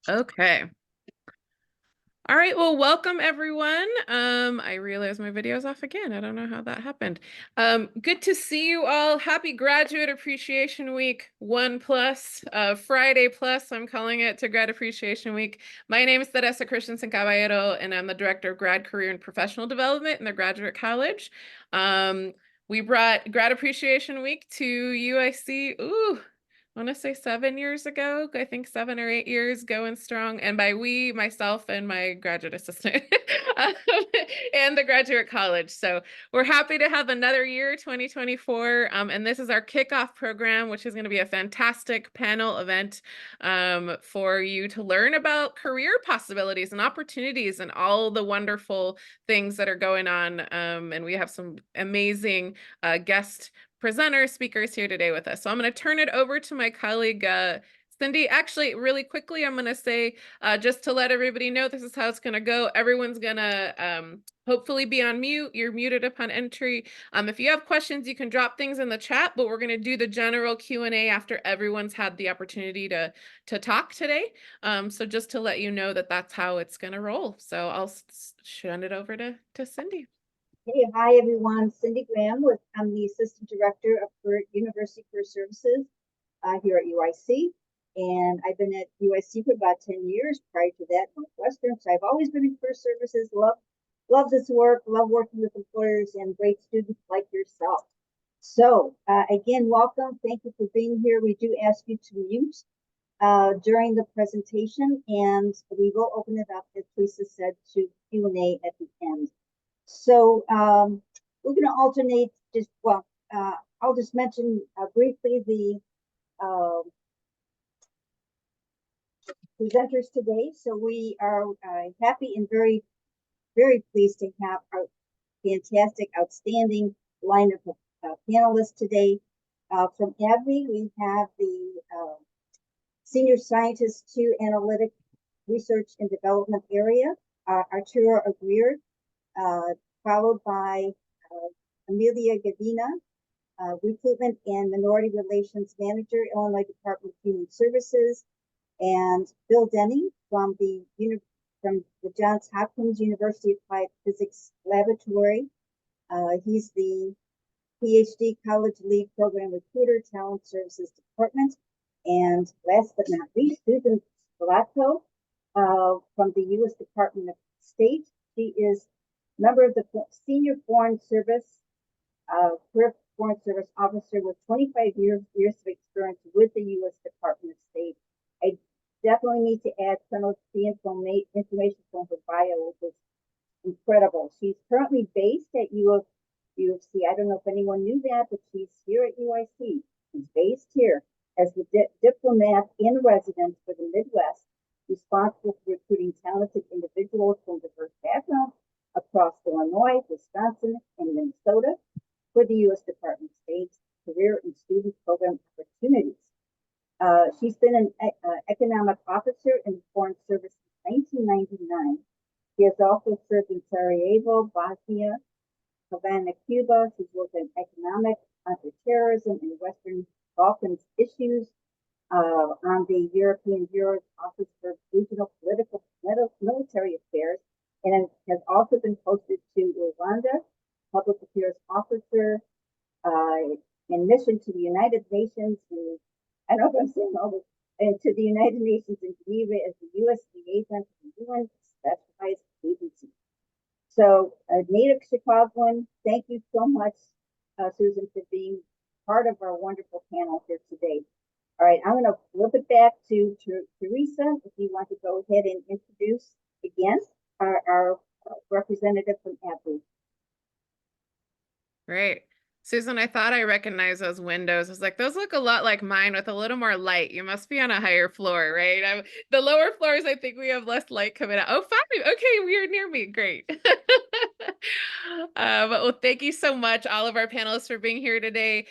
Okay. All right. Well, welcome everyone. I realized my video's off again. I don't know how that happened. Good to see you all. Happy Graduate Appreciation Week 1 plus, Friday plus, I'm calling it, to Grad Appreciation Week. My name is Teresa Christensen Caballero, and I'm the Director of Grad Career and Professional Development in the Graduate College. We brought Grad Appreciation Week to UIC. I want to say 7 years ago. I think 7 or 8 years, going strong. And by we, myself and my graduate assistant um, and the graduate college. So we're happy to have another year, 2024. And this is our kickoff program, which is going to be a fantastic panel event for you to learn about career possibilities and opportunities and all the wonderful things that are going on. And we have some amazing guest presenters, speakers here today with us. So I'm going to turn it over to my colleague, Cindy. Actually, really quickly, I'm going to say, just to let everybody know, this is how it's going to go. Everyone's going to hopefully be on mute. You're muted upon entry. If you have questions, you can drop things in the chat, but we're going to do the general Q&A after everyone's had the opportunity to talk today. So just to let you know that that's how it's going to roll. So I'll send it over to Cindy. Hey, hi everyone. Cindy Graham I'm the Assistant Director of University Career Services here at UIC. And I've been at UIC for about 10 years. Prior to that, Northwestern. So I've always been in career services, love this work, love working with employers and great students like yourself. So again, welcome. Thank you for being here. We do ask you to mute during the presentation, and we will open it up, as Lisa said, to Q&A at the end. So we're going to alternate I'll just mention briefly the presenters today. So we are happy and very, very pleased to have our fantastic, outstanding lineup of panelists today. From AbbVie, we have the Senior Scientist to Analytic Research and Development Area, Arturo Aguirre, followed by Amelia Gavina, Recruitment and Minority Relations Manager, Illinois Department of Human Services, and Bill Denny from the Johns Hopkins University Applied Physics Laboratory. He's the PhD College Lead Program Recruiter, Talent Services Department. And last but not least, Susan Spalato from the U.S. Department of State. She is member of the Senior Foreign Service, Career Foreign Service Officer with 25 years of experience with the U.S. Department of State. I definitely need to add some of the information from her bio, which is incredible. She's currently based at UFC. I don't know if anyone knew that, but she's here at UIC. She's based here as the diplomat in residence for the Midwest, responsible for recruiting talented individuals from diverse backgrounds across Illinois, Wisconsin, and Minnesota for the U.S. Department of State's career and student program opportunities. She's been an economic officer in the Foreign Service since 1999. She has also served in Sarajevo, Bosnia, Havana, Cuba. She's worked in economic, counterterrorism, and Western Balkans issues on the European Bureau's Office for Regional Political Military Affairs, and has also been posted to Rwanda, Public Affairs Officer, in mission to the United Nations. I don't know if I'm saying all this, and to the United Nations in Geneva as the U.S. liaison to the UN Specialized Agency. So, a native Chicagoan, thank you so much, Susan, for being part of our wonderful panel here today. All right, I'm going to flip it back to Teresa, if you want to go ahead and introduce again our representative from AbbVie. Great. Susan, I thought I recognized those windows. I was like, those look a lot like mine with a little more light. You must be on a higher floor, right? The lower floors, I think we have less light coming out. Oh, 5. Okay, we are near me. Great. Well, thank you so much, all of our panelists, for being here today.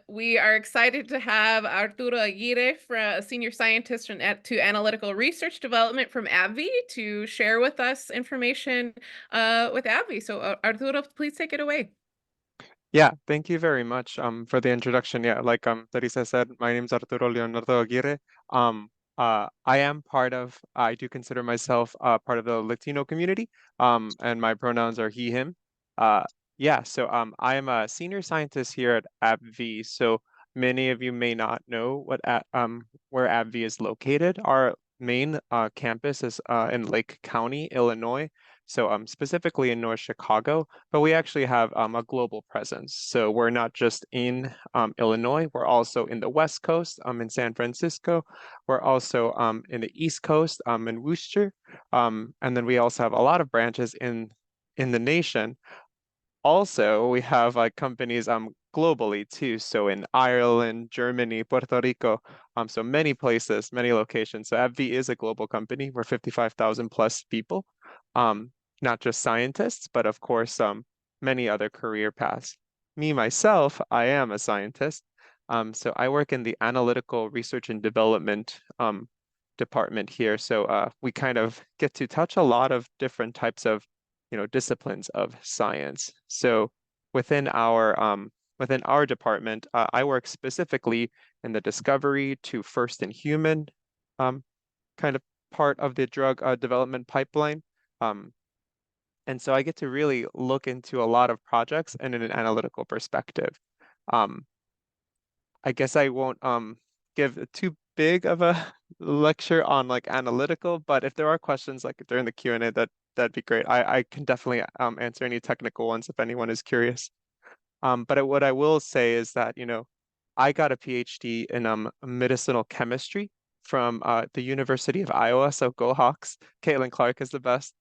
We are excited to have Arturo Aguirre, a senior scientist to analytical research development from AbbVie, to share with us information with AbbVie. So, Arturo, please take it away. Yeah, thank you very much for the introduction. Yeah, like Teresa said, my name is Arturo Leonardo Aguirre. I do consider myself part of the Latino community, and my pronouns are he, him. Uh, yeah, so I am a senior scientist here at AbbVie. So many of you may not know where AbbVie is located. Our main campus is in Lake County, Illinois. So specifically in North Chicago, but we actually have a global presence. So we're not just in Illinois, we're also in the West Coast, in San Francisco. We're also in the East Coast, in Worcester, and then we also have a lot of branches in the nation. Also, we have like companies globally too. So in Ireland, Germany, Puerto Rico, so many places, many locations. So AbbVie is a global company. We're 55,000 plus people, um, not just scientists, but of course, many other career paths. Me, myself, I am a scientist. So I work in the analytical research and development department here. So we kind of get to touch a lot of different types of disciplines of science. So within our department, I work specifically in the discovery to first in human um, kind of part of the drug development pipeline. Um, and so I get to really look into a lot of projects and in an analytical perspective. Um, I guess I won't give too big of a lecture on like analytical, but if there are questions like during the Q&A, that'd be great. I can definitely answer any technical ones if anyone is curious. But what I will say is that, I got a PhD in medicinal chemistry from the University of Iowa, so go Hawks. Caitlin Clark is the best.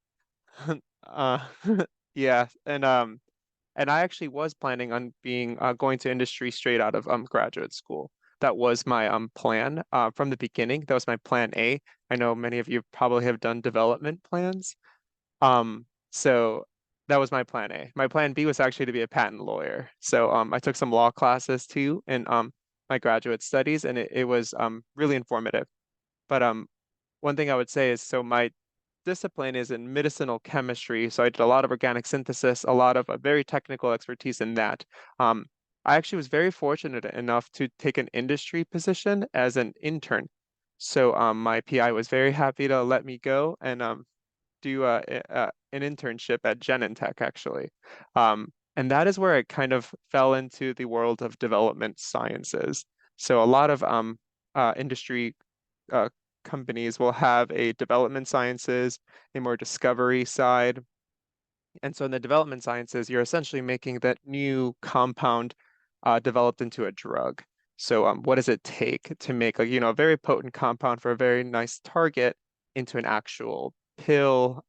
Uh, yeah, and I actually was planning on being going to industry straight out of graduate school. That was my plan from the beginning. That was my plan A. I know many of you probably have done development plans. So that was my plan A. My plan B was actually to be a patent lawyer. So I took some law classes too in my graduate studies, and it was really informative. But one thing I would say is so my discipline is in medicinal chemistry. So I did a lot of organic synthesis, a lot of very technical expertise in that. Um, I actually was very fortunate enough to take an industry position as an intern. So my PI was very happy to let me go and do an internship at Genentech actually. And that is where I kind of fell into the world of development sciences. So a lot of industry uh, companies will have a development sciences, a more discovery side. And so in the development sciences, you're essentially making that new compound developed into a drug. So what does it take to make a very potent compound for a very nice target into an actual pill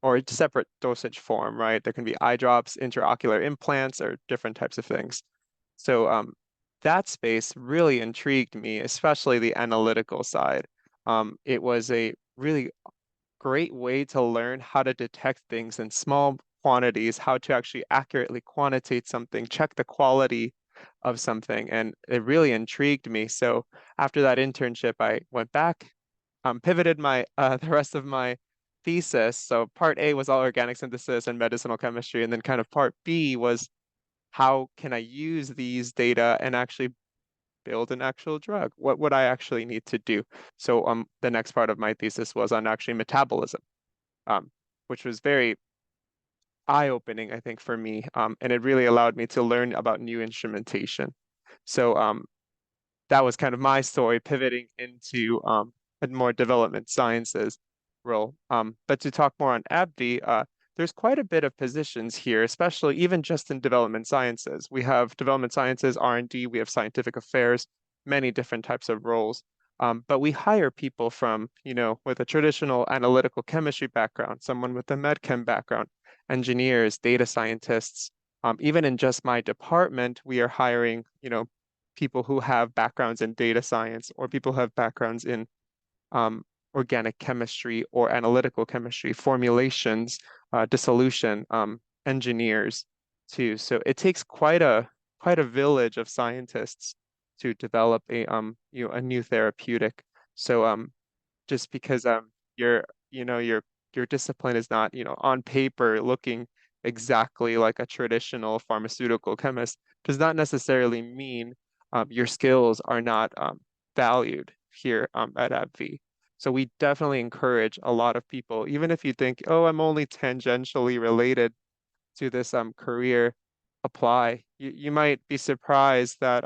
or a separate dosage form, right? There can be eye drops, intraocular implants, or different types of things. So that space really intrigued me, especially the analytical side. It was a really great way to learn how to detect things in small quantities, how to actually accurately quantitate something, check the quality of something, and it really intrigued me. So after that internship, I went back, pivoted my the rest of my thesis. So part A was all organic synthesis and medicinal chemistry, and then kind of part B was how can I use these data and actually build an actual drug? What would I actually need to do? So the next part of my thesis was on actually metabolism, which was very eye-opening, I think, for me. And it really allowed me to learn about new instrumentation. So that was kind of my story, pivoting into a more development sciences role. But to talk more on AbbVie, there's quite a bit of positions here, especially even just in development sciences. We have development sciences, R&D, we have scientific affairs, many different types of roles. But we hire people from, with a traditional analytical chemistry background, someone with a med chem background, engineers, data scientists. Even in just my department, we are hiring, people who have backgrounds in data science or people who have backgrounds in um, organic chemistry or analytical chemistry, formulations, dissolution, engineers too. So it takes quite a village of scientists to develop a new therapeutic. So just because your discipline is not on paper looking exactly like a traditional pharmaceutical chemist does not necessarily mean your skills are not valued. here at AbbVie. So we definitely encourage a lot of people, even if you think, oh, I'm only tangentially related to this career, apply. You might be surprised that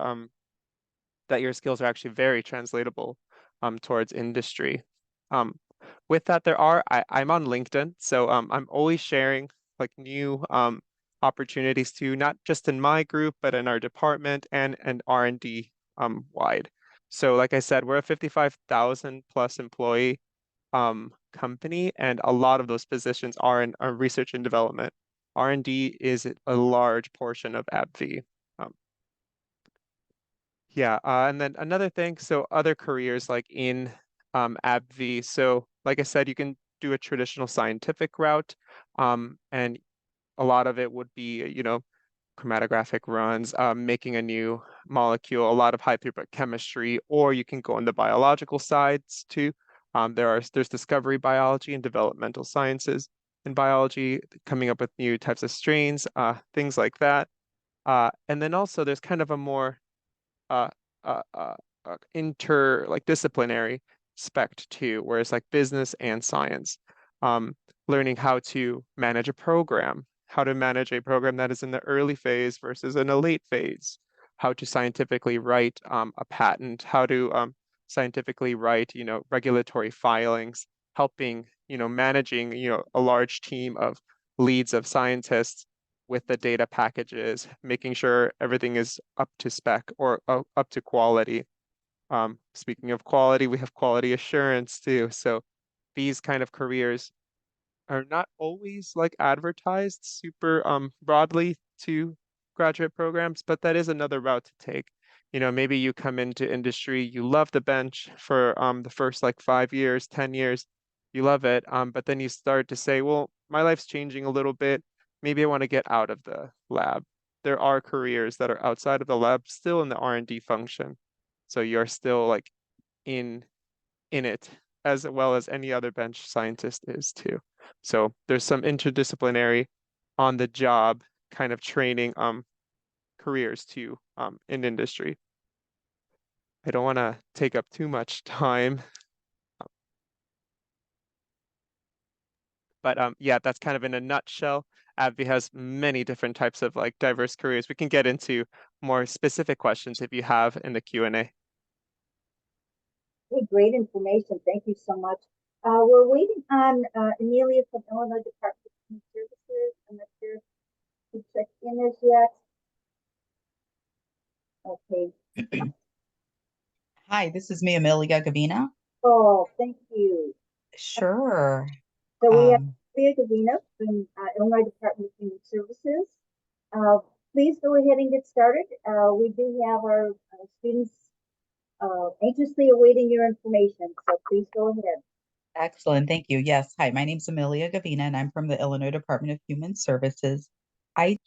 your skills are actually very translatable towards industry. Um, with that, I'm on LinkedIn, so I'm always sharing like new opportunities too, not just in my group, but in our department and R&D wide. So like I said, we're a 55,000 plus employee company, and a lot of those positions are in research and development. R&D is a large portion of AbbVie. Um, yeah, and then another thing, so other careers like in AbbVie. So like I said, you can do a traditional scientific route, and a lot of it would be, chromatographic runs, making a new molecule, a lot of high throughput chemistry, or you can go on the biological sides too. There's discovery biology and developmental sciences in biology, coming up with new types of strains, things like that. And then also there's kind of a more uh, like disciplinary spect too, whereas like business and science, um, learning how to manage a program, how to manage a program that is in the early phase versus in a late phase, how to scientifically write a patent, how to scientifically write, regulatory filings, helping, managing, a large team of leads of scientists with the data packages, making sure everything is up to spec or up to quality. Speaking of quality, we have quality assurance too. So these kind of careers are not always like advertised super broadly to graduate programs, but that is another route to take. Maybe you come into industry, you love the bench for the first like 5 years, 10 years, you love it, but then you start to say, well, my life's changing a little bit. Maybe I want to get out of the lab. There are careers that are outside of the lab, still in the R&D function. So you're still like in in it as well as any other bench scientist is too. So there's some interdisciplinary on the job kind of training careers too in industry. I don't want to take up too much time, but yeah, that's kind of in a nutshell. AbbVie has many different types of like diverse careers. We can get into more specific questions if you have in the Q&A. Hey, great information. Thank you so much. We're waiting on Amelia from Illinois Department of Human Services. I'm not sure if she checked in as yet. Okay. Hi, this is me, Amelia Gavina. Oh, thank you. Sure. So we have Um, Amelia Gavina from Illinois Department of Human Services. Uh, please go ahead and get started. We do have our students anxiously awaiting your information, so please go ahead. Excellent. Thank you. Yes. Hi, my name's Amelia Gavina, and I'm from the Illinois Department of Human Services. I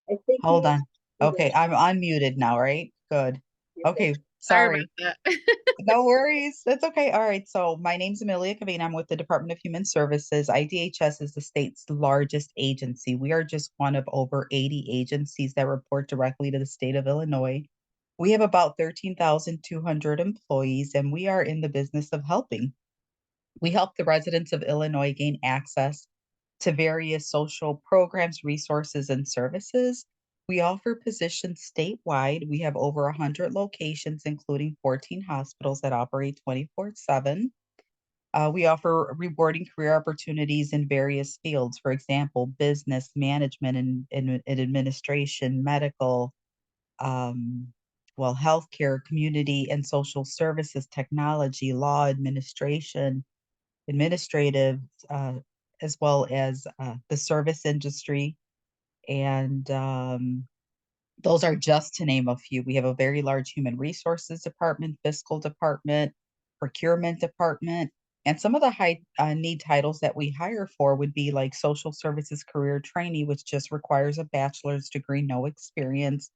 I think hold you on. Okay, I'm unmuted now, right? Good. Okay, Sorry about sorry. that. No worries. That's okay. All right. So my name's Amelia Cavina. I'm with the Department of Human Services. IDHS is the state's largest agency. We are just one of over 80 agencies that report directly to the state of Illinois. We have about 13,200 employees, and we are in the business of helping. We help the residents of Illinois gain access to various social programs, resources, and services. We offer positions statewide. We have over 100 locations, including 14 hospitals that operate 24/7. We offer rewarding career opportunities in various fields, for example, business, management, and administration, medical, um, well, healthcare, community and social services, technology, law, administrative, uh, as well as the service industry. And those are just to name a few. We have a very large human resources department, fiscal department, procurement department. And some of the high need titles that we hire for would be like social services career trainee, which just requires a bachelor's degree, no experience.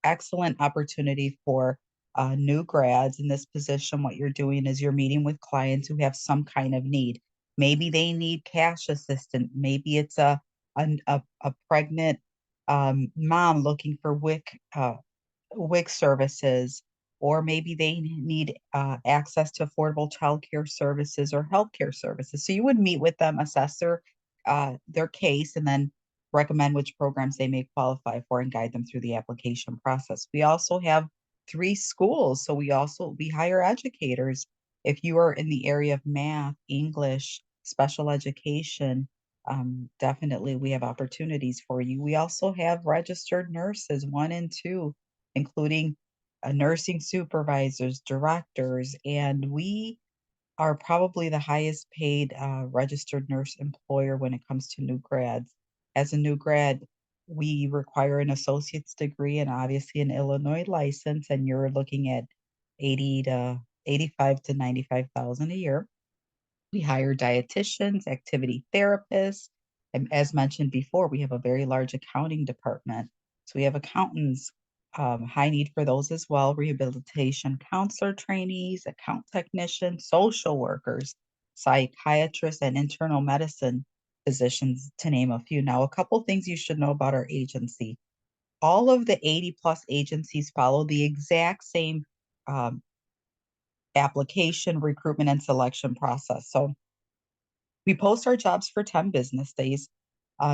Excellent opportunity for new grads in this position. What you're doing is you're meeting with clients who have some kind of need. Maybe they need cash assistance. Maybe it's a pregnant mom looking for WIC services, or maybe they need access to affordable childcare services or healthcare services. So you would meet with them, assess their case, and then recommend which programs they may qualify for and guide them through the application process. We also have 3 schools, so we hire educators. If you are in the area of math, English, special education, definitely we have opportunities for you. We also have registered nurses, 1 and 2, including nursing supervisors, directors, and we are probably the highest paid registered nurse employer when it comes to new grads. As a new grad, we require an associate's degree and obviously an Illinois license, and you're looking at 80 to 85 to 95,000 a year. We hire dietitians, activity therapists, and as mentioned before, we have a very large accounting department. So we have accountants, high need for those as well, rehabilitation counselor trainees, account technicians, social workers, psychiatrists, and internal medicine physicians, to name a few. Now, a couple things you should know about our agency. All of the 80 plus agencies follow the exact same um, application, recruitment, and selection process. So we post our jobs for 10 business days.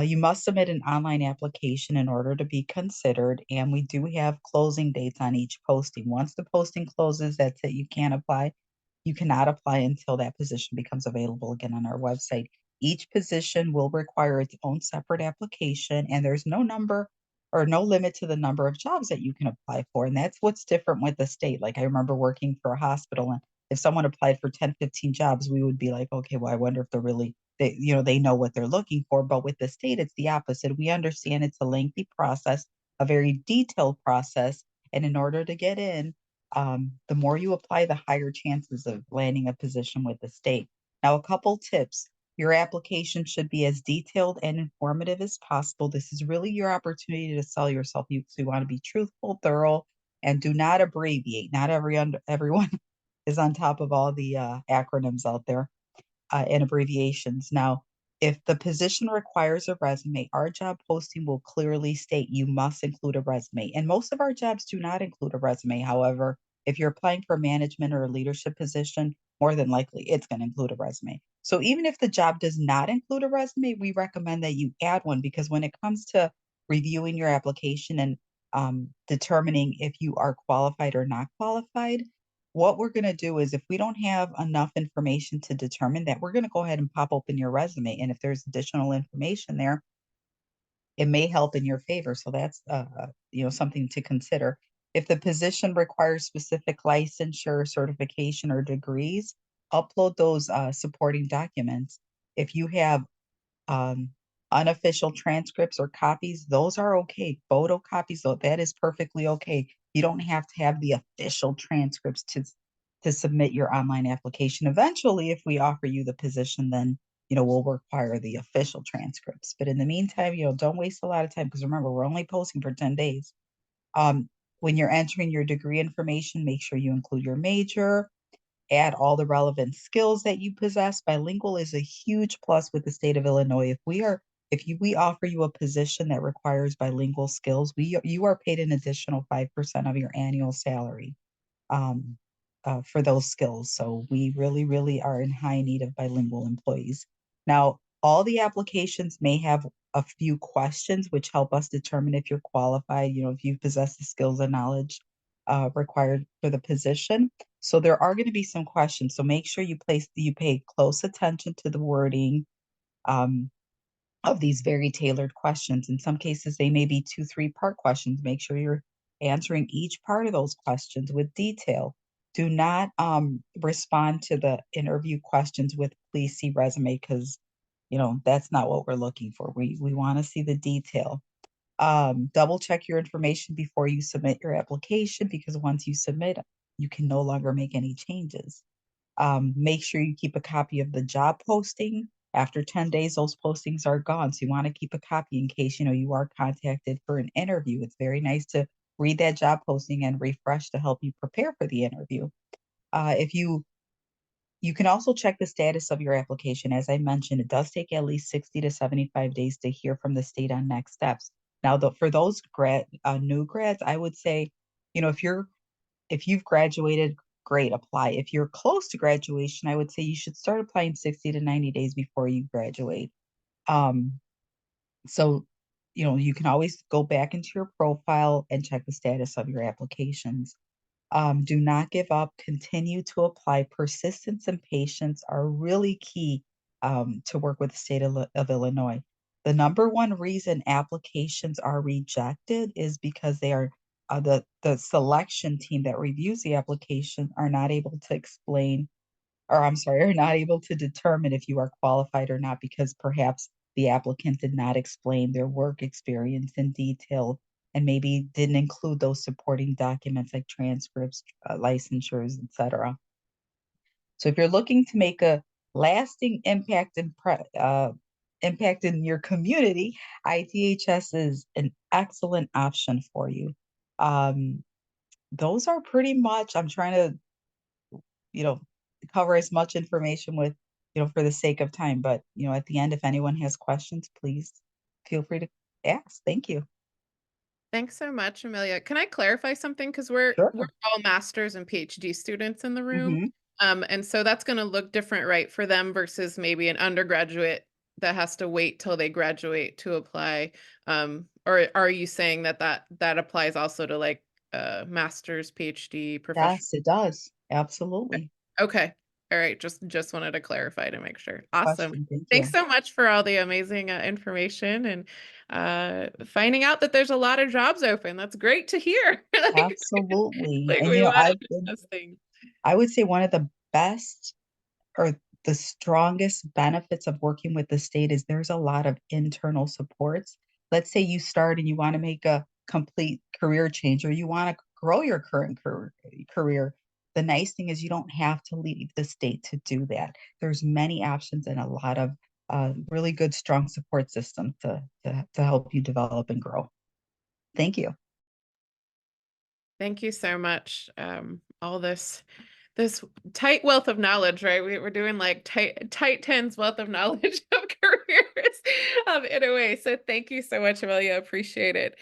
You must submit an online application in order to be considered, and we do have closing dates on each posting. Once the posting closes, that's it. You can't apply. You cannot apply until that position becomes available again on our website. Each position will require its own separate application, and there's no number or no limit to the number of jobs that you can apply for. And that's what's different with the state. Like I remember working for a hospital, and if someone applied for 10, 15 jobs, we would be like, okay, well, I wonder if they're really they know what they're looking for. But with the state, it's the opposite. We understand it's a lengthy process, a very detailed process. And in order to get in, the more you apply, the higher chances of landing a position with the state. Now, a couple tips. Your application should be as detailed and informative as possible. This is really your opportunity to sell yourself. You want to be truthful, thorough, and do not abbreviate. Not everyone is on top of all the acronyms out there and abbreviations. Now, if the position requires a resume, our job posting will clearly state you must include a resume. And most of our jobs do not include a resume. However, if you're applying for a management or a leadership position, more than likely it's going to include a resume. So even if the job does not include a resume, we recommend that you add one, because when it comes to reviewing your application and determining if you are qualified or not qualified, what we're going to do is, if we don't have enough information to determine that, we're going to go ahead and pop open your resume. And if there's additional information there, it may help in your favor. So that's something to consider. If the position requires specific licensure, certification, or degrees, upload those supporting documents. If you have um, unofficial transcripts or copies, those are okay. Photocopies, though, that is perfectly okay. You don't have to have the official transcripts to submit your online application. Eventually, if we offer you the position, then we'll require the official transcripts. But in the meantime, don't waste a lot of time, because remember, we're only posting for 10 days. When you're entering your degree information, make sure you include your major, add all the relevant skills that you possess. Bilingual is a huge plus with the state of Illinois. If we offer you a position that requires bilingual skills, you are paid an additional 5% of your annual salary um, for those skills. So we really, really are in high need of bilingual employees. Now, all the applications may have a few questions which help us determine if you're qualified, if you possess the skills and knowledge required for the position. So there are going to be some questions. So make sure you pay close attention to the wording um, of these very tailored questions. In some cases, they may be 2, 3-part questions. Make sure you're answering each part of those questions with detail. Do not respond to the interview questions with "please see resume," because that's not what we're looking for. We want to see the detail. Double check your information before you submit your application, because once you submit, you can no longer make any changes. Make sure you keep a copy of the job posting. After 10 days, those postings are gone. So you want to keep a copy in case, you are contacted for an interview. It's very nice to read that job posting and refresh to help you prepare for the interview. If you You can also check the status of your application. As I mentioned, it does take at least 60 to 75 days to hear from the state on next steps. Now, for those new grads, I would say, if you've graduated, great, apply. If you're close to graduation, I would say you should start applying 60 to 90 days before you graduate. Um, so, you can always go back into your profile and check the status of your applications. Do not give up, continue to apply. Persistence and patience are really key to work with the state of Illinois. The number one reason applications are rejected is because they are the selection team that reviews the application are not able to explain, or I'm sorry, are not able to determine if you are qualified or not because perhaps the applicant did not explain their work experience in detail and maybe didn't include those supporting documents like transcripts, licensures, etc. So if you're looking to make a lasting impact in your community, IDHS is an excellent option for you. Those are pretty much, I'm trying to, you know, cover as much information with, for the sake of time. But, at the end, if anyone has questions, please feel free to ask. Thank you. Thanks so much, Amelia. Can I clarify something? Because we're Sure. all masters and PhD students in the room. Hmm. And so that's going to look different, right, for them versus maybe an undergraduate that has to wait till they graduate to apply. Or are you saying that applies also to like master's, PhD, professional? Yes, it does. Absolutely. Okay. All right. Just wanted to clarify to make sure. Awesome. Question. Thank Thanks you. so much for all the amazing information and finding out that there's a lot of jobs open. That's great to hear. Absolutely. Like And we want to I've do been, those things. I would say one of the best or the strongest benefits of working with the state is there's a lot of internal supports. Let's say you start and you want to make a complete career change or you want to grow your current career. The nice thing is you don't have to leave the state to do that. There's many options and a lot of really good, strong support systems to help you develop and grow. Thank you. Thank you so much. All this tight wealth of knowledge, right? We're doing like tight tens wealth of knowledge of careers in a way. So thank you so much, Amelia. Appreciate it.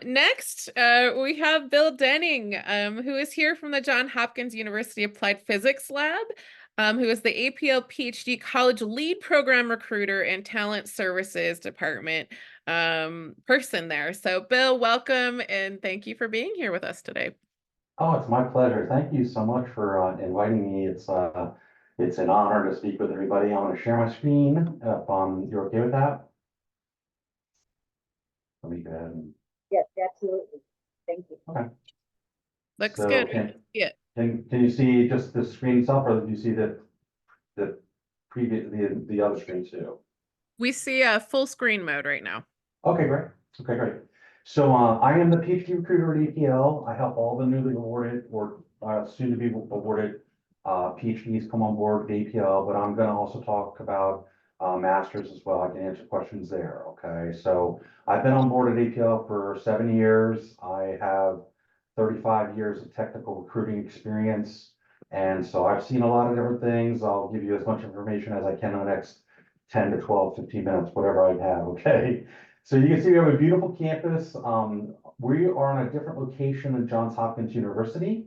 Next, we have Bill Denning, who is here from the Johns Hopkins University Applied Physics Lab, who is the APL PhD College Lead Program Recruiter and Talent Services Department person there. So Bill, welcome and thank you for being here with us today. Oh, it's my pleasure. Thank you so much for inviting me. It's an honor to speak with everybody. I'm going to share my screen if you're okay with that. Let me go ahead and. Yes, absolutely. Thank you. Okay. Looks So good. can Yeah. can you see just the screen itself, or do you see the previous the other screen too? We see a full screen mode right now. Okay, great. Okay, great. So I am the PhD recruiter at APL. I help all the newly awarded or soon to be awarded PhDs come on board with APL, but I'm going to also talk about masters as well. I can answer questions there. Okay, so I've been on board at APL for 7 years. I have 35 years of technical recruiting experience. And so I've seen a lot of different things. I'll give you as much information as I can in the next 10 to 12, 15 minutes, whatever I have. Okay. So you can see we have a beautiful campus. We are on a different location than Johns Hopkins University.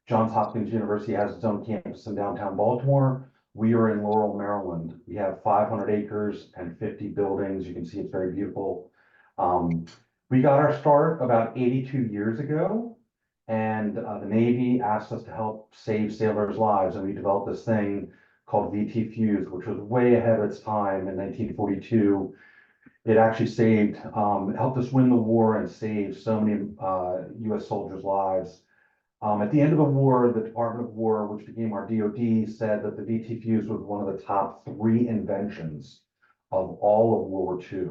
Johns Hopkins University has its own campus in downtown Baltimore. We are in Laurel, Maryland. We have 500 acres and 50 buildings. You can see it's very beautiful. We got our start about 82 years ago, and the Navy asked us to help save sailors' lives, and we developed this thing called VT Fuse, which was way ahead of its time in 1942. It actually helped us win the war and save so many U.S. soldiers' lives. At the end of the war, the Department of War, which became our DoD, said that the VT fuse was one of the top 3 inventions of all of World War II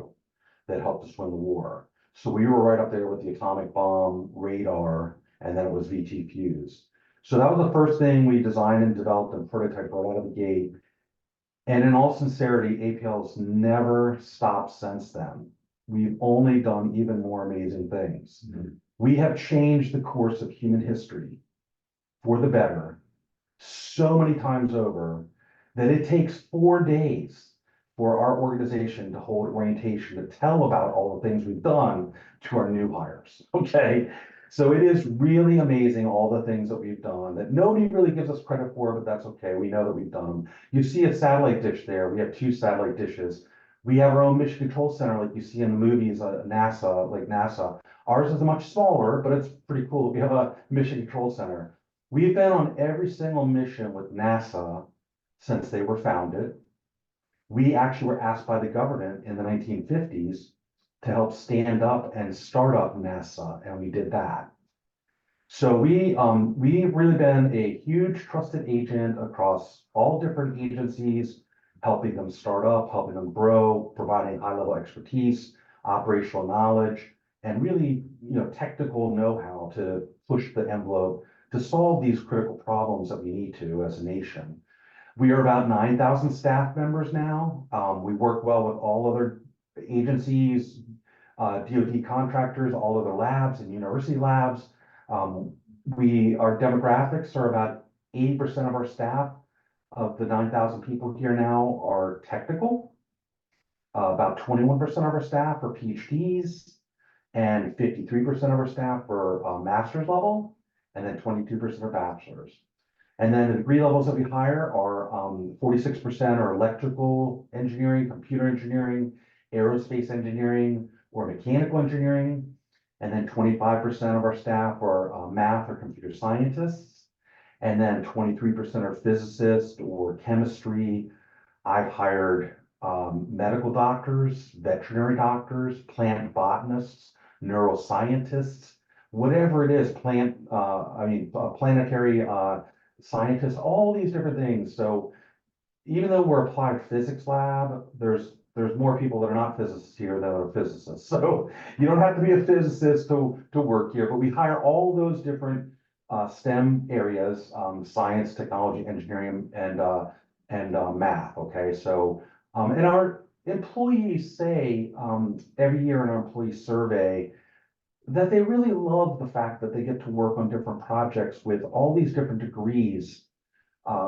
that helped us win the war. So we were right up there with the atomic bomb, radar, and then it was VT fuse. So that was the first thing we designed and developed and prototyped right out of the gate. And in all sincerity, APL's never stopped since then. We've only done even more amazing things. We have changed the course of human history for the better so many times over that it takes 4 days for our organization to hold orientation to tell about all the things we've done to our new hires. Okay. So it is really amazing all the things that we've done that nobody really gives us credit for, but that's okay. We know that we've done them. You see a satellite dish there. We have 2 satellite dishes. We have our own mission control center, like you see in the movies, NASA, like NASA. Ours is much smaller, but it's pretty cool. We have a mission control center. We've been on every single mission with NASA since they were founded. We actually were asked by the government in the 1950s to help stand up and start up NASA, and we did that. So we've really been a huge trusted agent across all different agencies, helping them start up, helping them grow, providing high-level expertise, operational knowledge, and really, technical know-how to push the envelope to solve these critical problems that we need to as a nation. We are about 9,000 staff members now. We work well with all other agencies, DoD contractors, all other labs and university labs. Our demographics are about 80% of our staff of the 9,000 people here now are technical. About 21% of our staff are PhDs, and 53% of our staff are master's level, and then 22% are bachelor's. And then the degree levels that we hire are 46% are electrical engineering, computer engineering, aerospace engineering, or mechanical engineering. And then 25% of our staff are math or computer scientists. And then 23% are physicists or chemistry. I've hired medical doctors, veterinary doctors, plant botanists, neuroscientists, whatever it is, planetary scientists, all these different things. So even though we're applied physics lab, there's more people that are not physicists here than are physicists. So you don't have to be a physicist to work here, but we hire all those different STEM areas, science, technology, engineering, and math. Okay, so and our employees say every year in our employee survey that they really love the fact that they get to work on different projects with all these different degrees,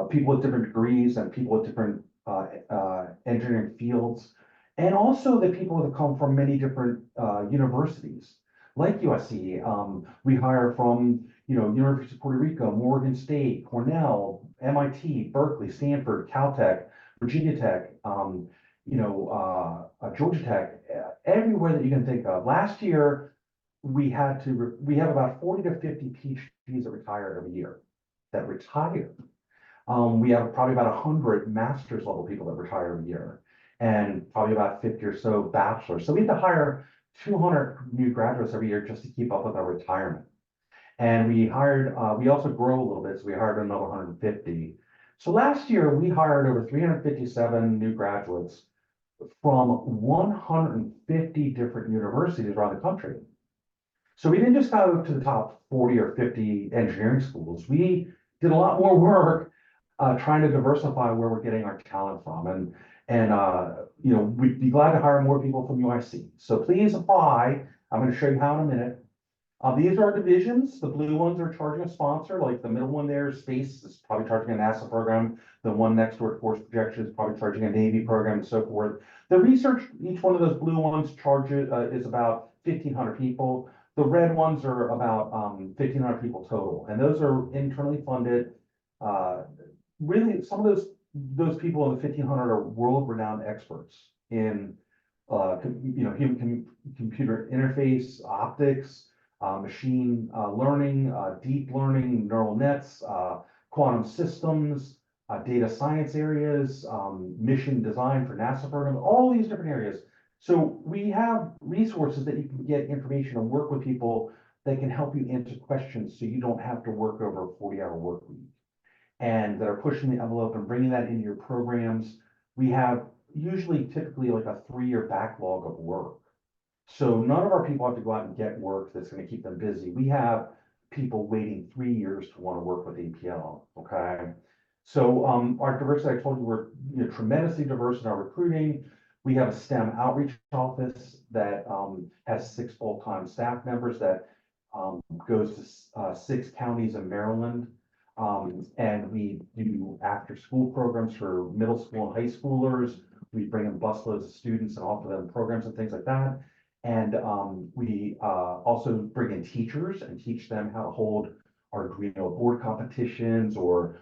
people with different degrees and people with different engineering fields, and also the people that come from many different universities, like USC. We hire from, University of Puerto Rico, Morgan State, Cornell, MIT, Berkeley, Stanford, Caltech, Virginia Tech, Georgia Tech, everywhere that you can think of. Last year, we have about 40 to 50 PhDs that retire every year, that retire. We have probably about 100 master's level people that retire every year, and probably about 50 or so bachelors. So we have to hire 200 new graduates every year just to keep up with our retirement. And we also grow a little bit, so we hired another 150. So last year, we hired over 357 new graduates from 150 different universities around the country. So we didn't just go to the top 40 or 50 engineering schools. We did a lot more work trying to diversify where we're getting our talent from. And we'd be glad to hire more people from UIC. So please apply. I'm going to show you how in a minute. These are our divisions. The blue ones are charging a sponsor, like the middle one there, space, is probably charging a NASA program. The one next to it, force projection, is probably charging a Navy program, and so forth. The research, each one of those blue ones is about 1,500 people. The red ones are about 1,500 people total, and those are internally funded. Really, some of those people in the 1,500 are world-renowned experts in human computer interface, optics, machine learning, deep learning, neural nets, quantum systems, data science areas, mission design for NASA programs, all these different areas. So we have resources that you can get information and work with people that can help you answer questions so you don't have to work over a 40-hour work week, and that are pushing the envelope and bringing that into your programs. We have typically like a 3-year backlog of work. So none of our people have to go out and get work that's going to keep them busy. We have people waiting 3 years to want to work with APL, okay? So our diversity, I told you, we're tremendously diverse in our recruiting. We have a STEM outreach office that has 6 full-time staff members that goes to 6 counties in Maryland. And we do after-school programs for middle school and high schoolers. We bring in busloads of students and offer them programs and things like that. And we also bring in teachers and teach them how to hold Arduino board competitions or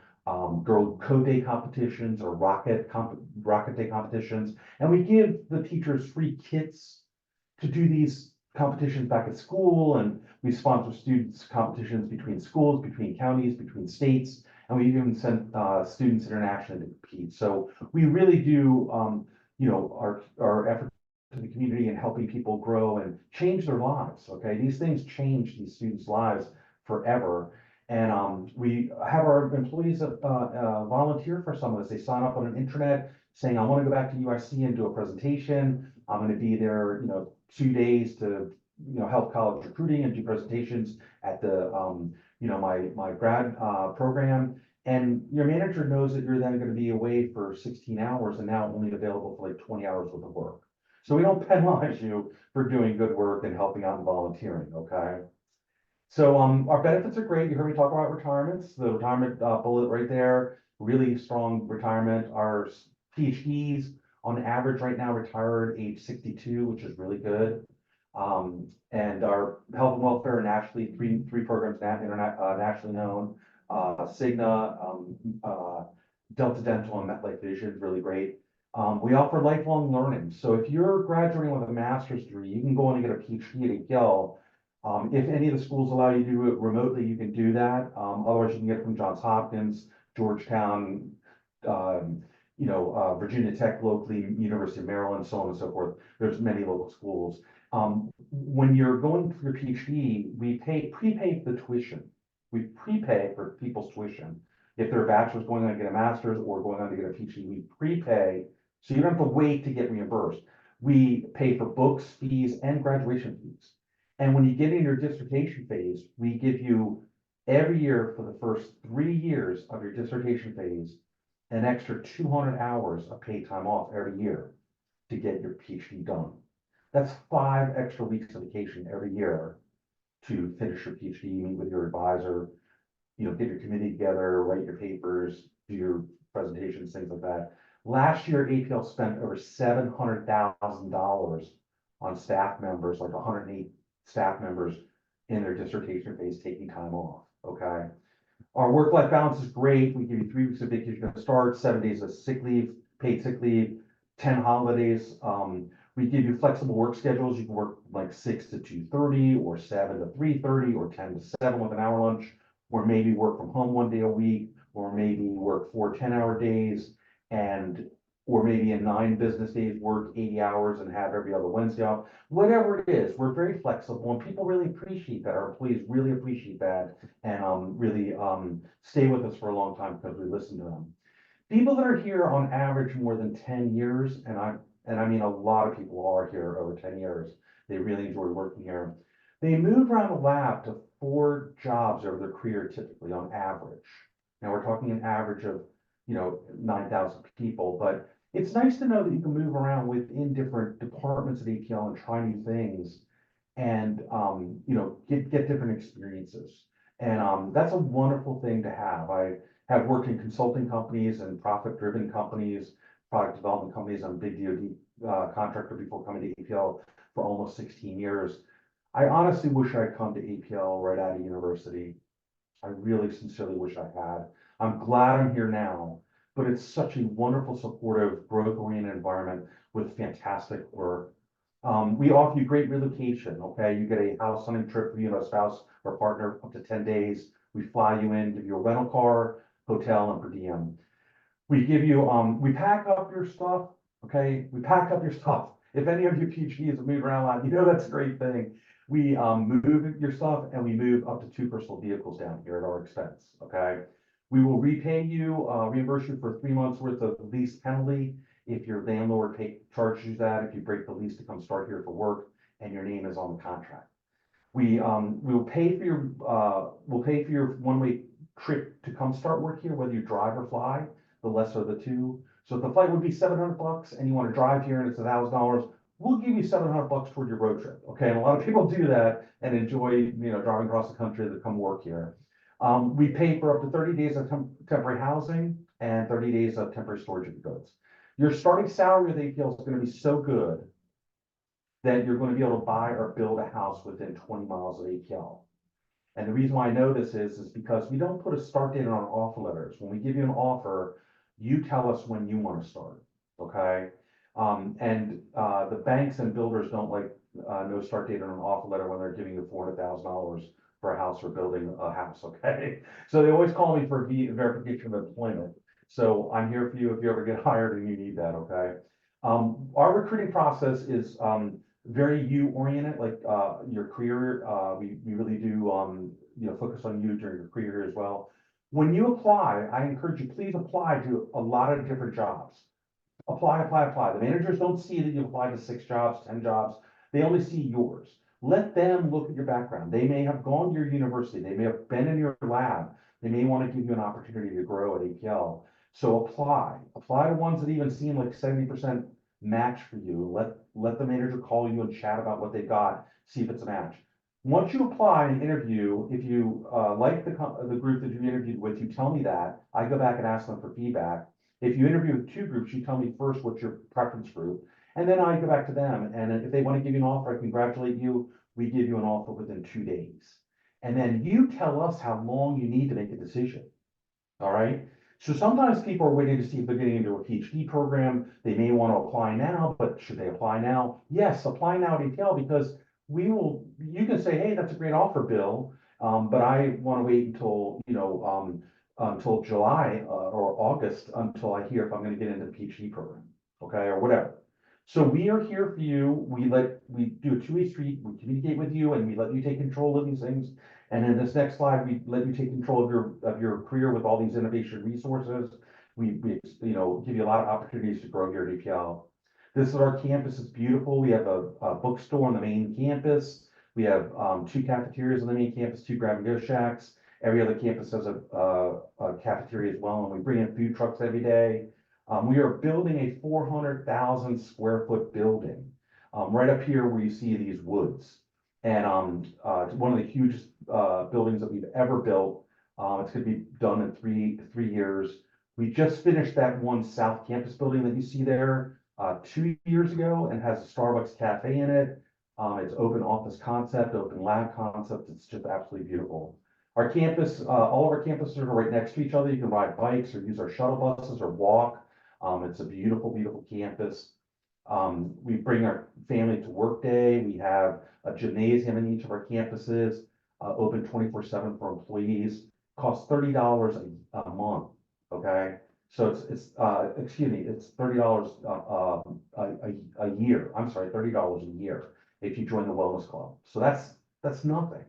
Girl Code Day competitions or Rocket Day competitions. And we give the teachers free kits to do these competitions back at school, and we sponsor students competitions between schools, between counties, between states, and we even send students internationally to compete. So we really do, our effort to the community and helping people grow and change their lives. Okay, these things change these students' lives forever. And we have our employees volunteer for some of this. They sign up on an intranet saying, I want to go back to UIC and do a presentation. I'm going to be there, 2 days to, help college recruiting and do presentations at the, my grad program. And your manager knows that you're then going to be away for 16 hours and now only available for like 20 hours worth of work. So we don't penalize you for doing good work and helping out and volunteering, okay? So our benefits are great. You heard me talk about retirements, the retirement bullet right there, really strong retirement. Our PhDs on average right now retire at age 62, which is really good. And our health and welfare are nationally, three programs nationally known, Cigna, Delta Dental and MetLife Vision is really great. We offer lifelong learning. So if you're graduating with a master's degree, you can go on and get a PhD at Yale. If any of the schools allow you to do it remotely, you can do that. Otherwise, you can get it from Johns Hopkins, Georgetown, Virginia Tech locally, University of Maryland, so on and so forth. There's many local schools. When you're going for your PhD, we prepay the tuition. We prepay for people's tuition. If they're a bachelor's going on to get a master's or going on to get a PhD, we prepay, so you don't have to wait to get reimbursed. We pay for books, fees, and graduation fees. And when you get in your dissertation phase, we give you every year for the first 3 years of your dissertation phase, an extra 200 hours of paid time off every year to get your PhD done. That's 5 extra weeks of vacation every year to finish your PhD, meet with your advisor, get your committee together, write your papers, do your presentations, things like that. Last year, APL spent over $700,000 on staff members, like 108 staff members in their dissertation phase taking time off, okay? Our work-life balance is great. We give you 3 weeks of vacation to start, 7 days of sick leave, paid sick leave, 10 holidays. We give you flexible work schedules. You can work like 6 to 2:30 or 7 to 3:30 or 10 to 7 with an hour lunch, or maybe work from home 1 day a week, or maybe work 4 10-hour days, or maybe in 9 business days, work 80 hours and have every other Wednesday off. Whatever it is, we're very flexible and people really appreciate that. Our employees really appreciate that and really stay with us for a long time because we listen to them. People that are here on average more than 10 years, and I mean a lot of people are here over 10 years. They really enjoy working here. They move around the lab to 4 jobs over their career, typically on average. Now we're talking an average of 9,000 people, but it's nice to know that you can move around within different departments at APL and try new things and get different experiences. And that's a wonderful thing to have. I have worked in consulting companies and profit-driven companies, product development companies. I'm a big DoD contractor before coming to APL for almost 16 years. I honestly wish I'd come to APL right out of university. I really sincerely wish I had. I'm glad I'm here now, but it's such a wonderful, supportive, growth-oriented environment with fantastic work. We offer you great relocation, okay? You get a house hunting trip for you and a spouse or partner up to 10 days. We fly you in, give you a rental car, hotel, and per diem. We give you, we pack up your stuff, okay? We pack up your stuff. If any of you PhDs have moved around a lot, that's a great thing. We move your stuff and we move up to 2 personal vehicles down here at our expense, okay? We will repay you, reimburse you for 3 months worth of lease penalty if your landlord charges you that, if you break the lease to come start here for work and your name is on the contract. We'll pay for your one-way trip to come start work here, whether you drive or fly, the lesser of the two. So if the flight would be $700 and you want to drive here and it's $1,000, we'll give you $700 toward your road trip. Okay, and a lot of people do that and enjoy, driving across the country to come work here. We pay for up to 30 days of temporary housing and 30 days of temporary storage of goods. Your starting salary with APL is going to be so good that you're going to be able to buy or build a house within 20 miles of APL. And the reason why I know this is because we don't put a start date on our offer letters. When we give you an offer, you tell us when you want to start, okay? The banks and builders don't like no start date on an offer letter when they're giving you $400,000 for a house or building a house, okay? So they always call me for verification of employment. So I'm here for you if you ever get hired and you need that, okay? Our recruiting process is very you oriented, like your career. We really do focus on you during your career as well. When you apply, I encourage you, please apply to a lot of different jobs. Apply, apply, apply. The managers don't see that you applied to 6 jobs, 10 jobs. They only see yours. Let them look at your background. They may have gone to your university. They may have been in your lab. They may want to give you an opportunity to grow at APL. So apply. Apply to ones that even seem like 70% match for you. Let the manager call you and chat about what they got, see if it's a match. Once you apply and interview, if you like the group that you interviewed with, you tell me that. I go back and ask them for feedback. If you interview with 2 groups, you tell me first what's your preference group, and then I go back to them. And if they want to give you an offer, I congratulate you. We give you an offer within 2 days. And then you tell us how long you need to make a decision. All right. So sometimes people are waiting to see if they're getting into a PhD program. They may want to apply now, but should they apply now? Yes, apply now at APL because you can say, hey, that's a great offer, Bill. But I want to wait until July or August until I hear if I'm going to get into the PhD program, okay, or whatever. So we are here for you. We do a 2-way street. We communicate with you, and we let you take control of these things. And in this next slide, we let you take control of your career with all these innovation resources. We give you a lot of opportunities to grow here at APL. This is our campus. It's beautiful. We have a bookstore on the main campus. We have 2 cafeterias on the main campus, 2 grab-and-go shacks. Every other campus has a cafeteria as well, and we bring in food trucks every day. We are building a 400,000 square foot building right up here where you see these woods. And it's one of the hugest buildings that we've ever built. It's going to be done in three years. We just finished that one South Campus building that you see there 2 years ago, and has a Starbucks cafe in it. It's open office concept, open lab concept. It's just absolutely beautiful. Our campus, all of our campuses are right next to each other. You can ride bikes or use our shuttle buses or walk. It's a beautiful, beautiful campus. We bring our family to work day. We have a gymnasium in each of our campuses, open 24/7 for employees. Costs $30 a month. Okay, so it's $30 a year. I'm sorry, $30 a year if you join the wellness club. So that's nothing.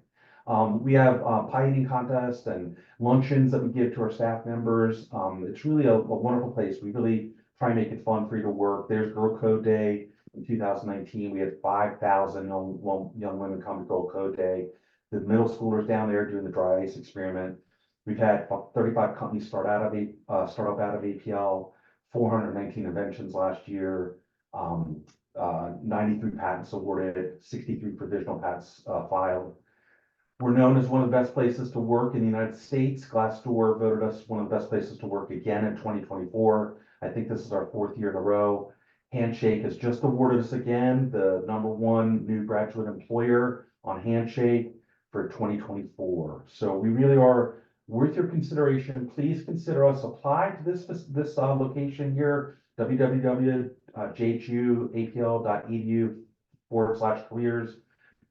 We have pie eating contests and luncheons that we give to our staff members. It's really a wonderful place. We really try and make it fun for you to work. There's Girl Code Day in 2019. We had 5,000 young women come to Girl Code Day. The middle schoolers down there doing the dry ice experiment. We've had 35 companies start up out of APL, 419 inventions last year, 93 patents awarded, 63 provisional patents filed. We're known as one of the best places to work in the United States. Glassdoor voted us one of the best places to work again in 2024. I think this is our 4th year in a row. Handshake has just awarded us again the #1 new graduate employer on Handshake for 2024. So we really are worth your consideration. Please consider us. Apply to this location here, www.jhupl.edu/careers.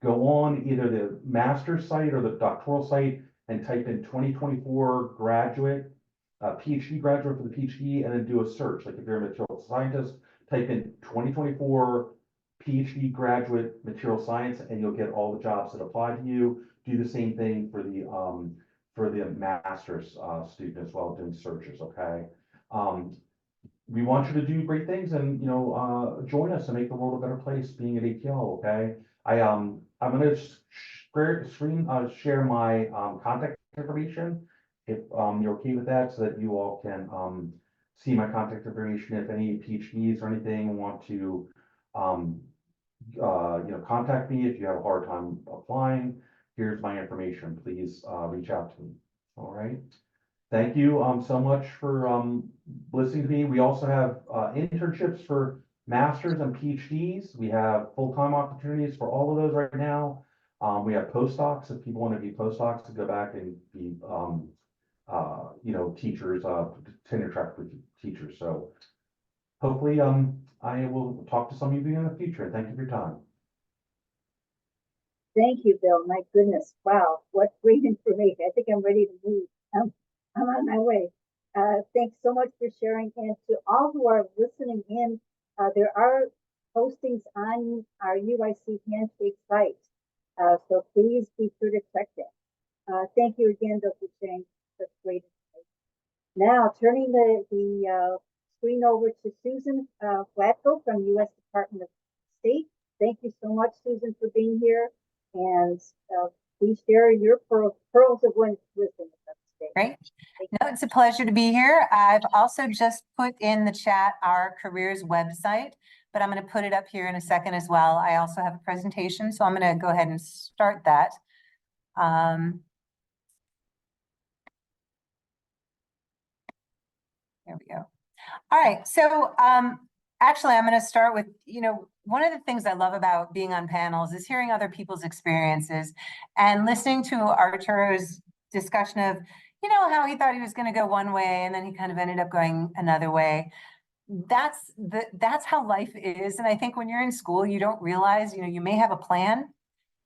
Go on either the master's site or the doctoral site and type in 2024 graduate, PhD graduate for the PhD, and then do a search. Like if you're a material scientist, type in 2024 PhD graduate material science, and you'll get all the jobs that apply to you. Do the same thing for the master's student as well, doing searches. Okay. We want you to do great things and join us and make the world a better place being at APL. Okay. I'm going to share my contact information if you're okay with that, so that you all can see my contact information. If any PhDs or anything want to contact me if you have a hard time applying, here's my information. Please reach out to me. All right. Thank you so much for listening to me. We also have internships for masters and PhDs. We have full-time opportunities for all of those right now. We have postdocs if people want to be postdocs to go back and be teachers, tenure track for teachers. So hopefully I will talk to some of you in the future. And thank you for your time. Thank you, Bill. My goodness. Wow. What great information. I think I'm ready to move. I'm on my way. Thanks so much for sharing. And to all who are listening in, there are postings on our UIC Handshake site. So please be sure to check that. Thank you again, Bill, for sharing such great information. Now, turning the screen over to Susan Flatko from U.S. Department of State. Thank you so much, Susan, for being here. And please share your pearls of wisdom with us today. Great. No, it's a pleasure to be here. I've also just put in the chat our careers website, but I'm going to put it up here in a second as well. I also have a presentation, so I'm going to go ahead and start that. There we go. All right. So actually, I'm going to start with, one of the things I love about being on panels is hearing other people's experiences and listening to Arturo's discussion of, how he thought he was going to go one way and then he kind of ended up going another way. That's how life is. And I think when you're in school, you don't realize, you may have a plan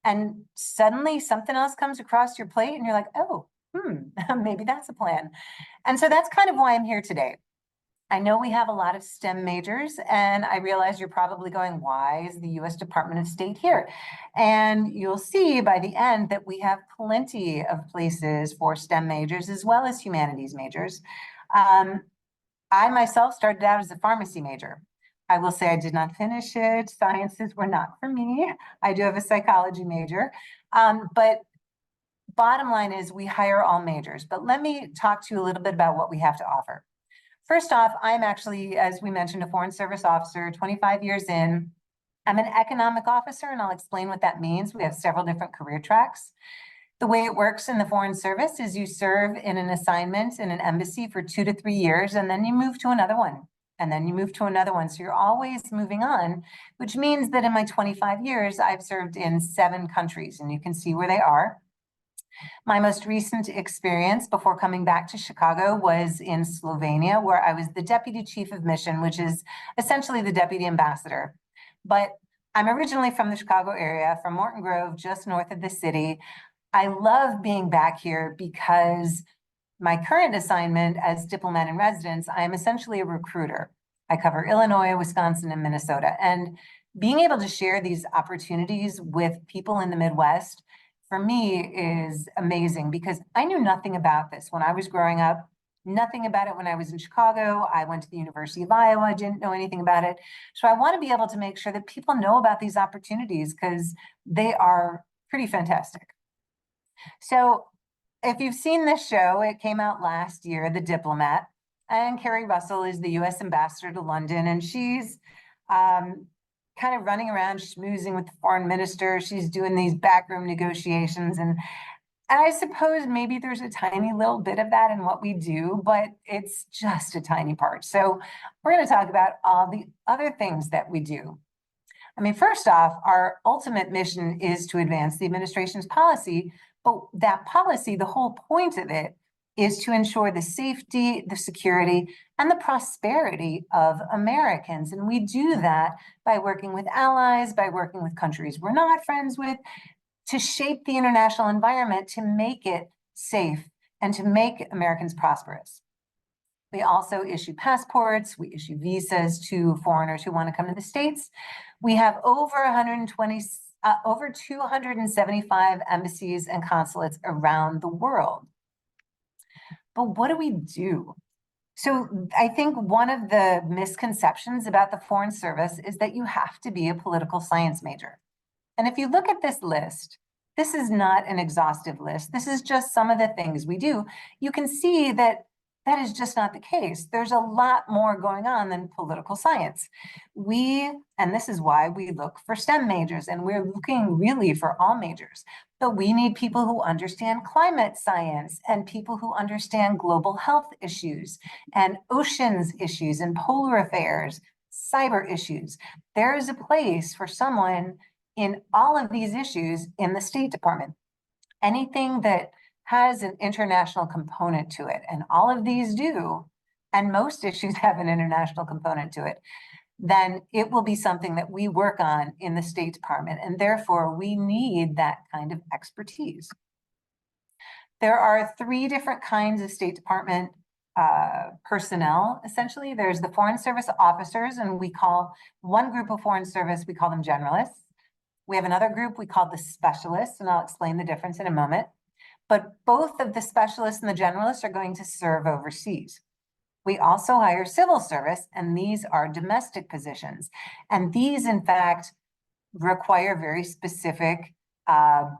and suddenly something else comes across your plate and you're like, oh, maybe that's a plan. And so that's kind of why I'm here today. I know we have a lot of STEM majors, and I realize you're probably going, why is the U.S. Department of State here? And you'll see by the end that we have plenty of places for STEM majors as well as humanities majors. I myself started out as a pharmacy major. I will say I did not finish it. Sciences were not for me. I do have a psychology major. But bottom line is we hire all majors. But let me talk to you a little bit about what we have to offer. First off, I'm actually, as we mentioned, a Foreign Service officer, 25 years in. I'm an economic officer, and I'll explain what that means. We have several different career tracks. The way it works in the Foreign Service is you serve in an assignment in an embassy for 2 to 3 years, and then you move to another one, and then you move to another one. So you're always moving on, which means that in my 25 years, I've served in 7 countries, and you can see where they are. My most recent experience before coming back to Chicago was in Slovenia, where I was the deputy chief of mission, which is essentially the deputy ambassador. But I'm originally from the Chicago area, from Morton Grove, just north of the city. I love being back here because my current assignment as diplomat in residence, I am essentially a recruiter. I cover Illinois, Wisconsin, and Minnesota. And being able to share these opportunities with people in the Midwest for me is amazing because I knew nothing about this when I was growing up, nothing about it when I was in Chicago. I went to the University of Iowa. I didn't know anything about it. So I want to be able to make sure that people know about these opportunities because they are pretty fantastic. So if you've seen this show, it came out last year, The Diplomat, and Carrie Russell is the US ambassador to London, and she's kind of running around schmoozing with the foreign minister. She's doing these backroom negotiations. And I suppose maybe there's a tiny little bit of that in what we do, but it's just a tiny part. So we're going to talk about all the other things that we do. I mean, first off, our ultimate mission is to advance the administration's policy, but that policy, the whole point of it is to ensure the safety, the security, and the prosperity of Americans. And we do that by working with allies, by working with countries we're not friends with, to shape the international environment to make it safe and to make Americans prosperous. We also issue passports, we issue visas to foreigners who want to come to the States. We have over 275 embassies and consulates around the world. But what do we do? So I think one of the misconceptions about the Foreign Service is that you have to be a political science major. And if you look at this list, this is not an exhaustive list. This is just some of the things we do. You can see that That is just not the case. There's a lot more going on than political science. And this is why we look for STEM majors, and we're looking really for all majors. But we need people who understand climate science and people who understand global health issues and oceans issues and polar affairs, cyber issues. There is a place for someone in all of these issues in the State Department. Anything that has an international component to it, and all of these do, and most issues have an international component to it, then it will be something that we work on in the State Department, and therefore we need that kind of expertise. There are 3 different kinds of State Department personnel, essentially. There's the Foreign Service officers, and we call one group of Foreign Service, we call them generalists. We have another group we call the specialists, and I'll explain the difference in a moment. But both of the specialists and the generalists are going to serve overseas. We also hire civil service, and these are domestic positions. And these, in fact, require very specific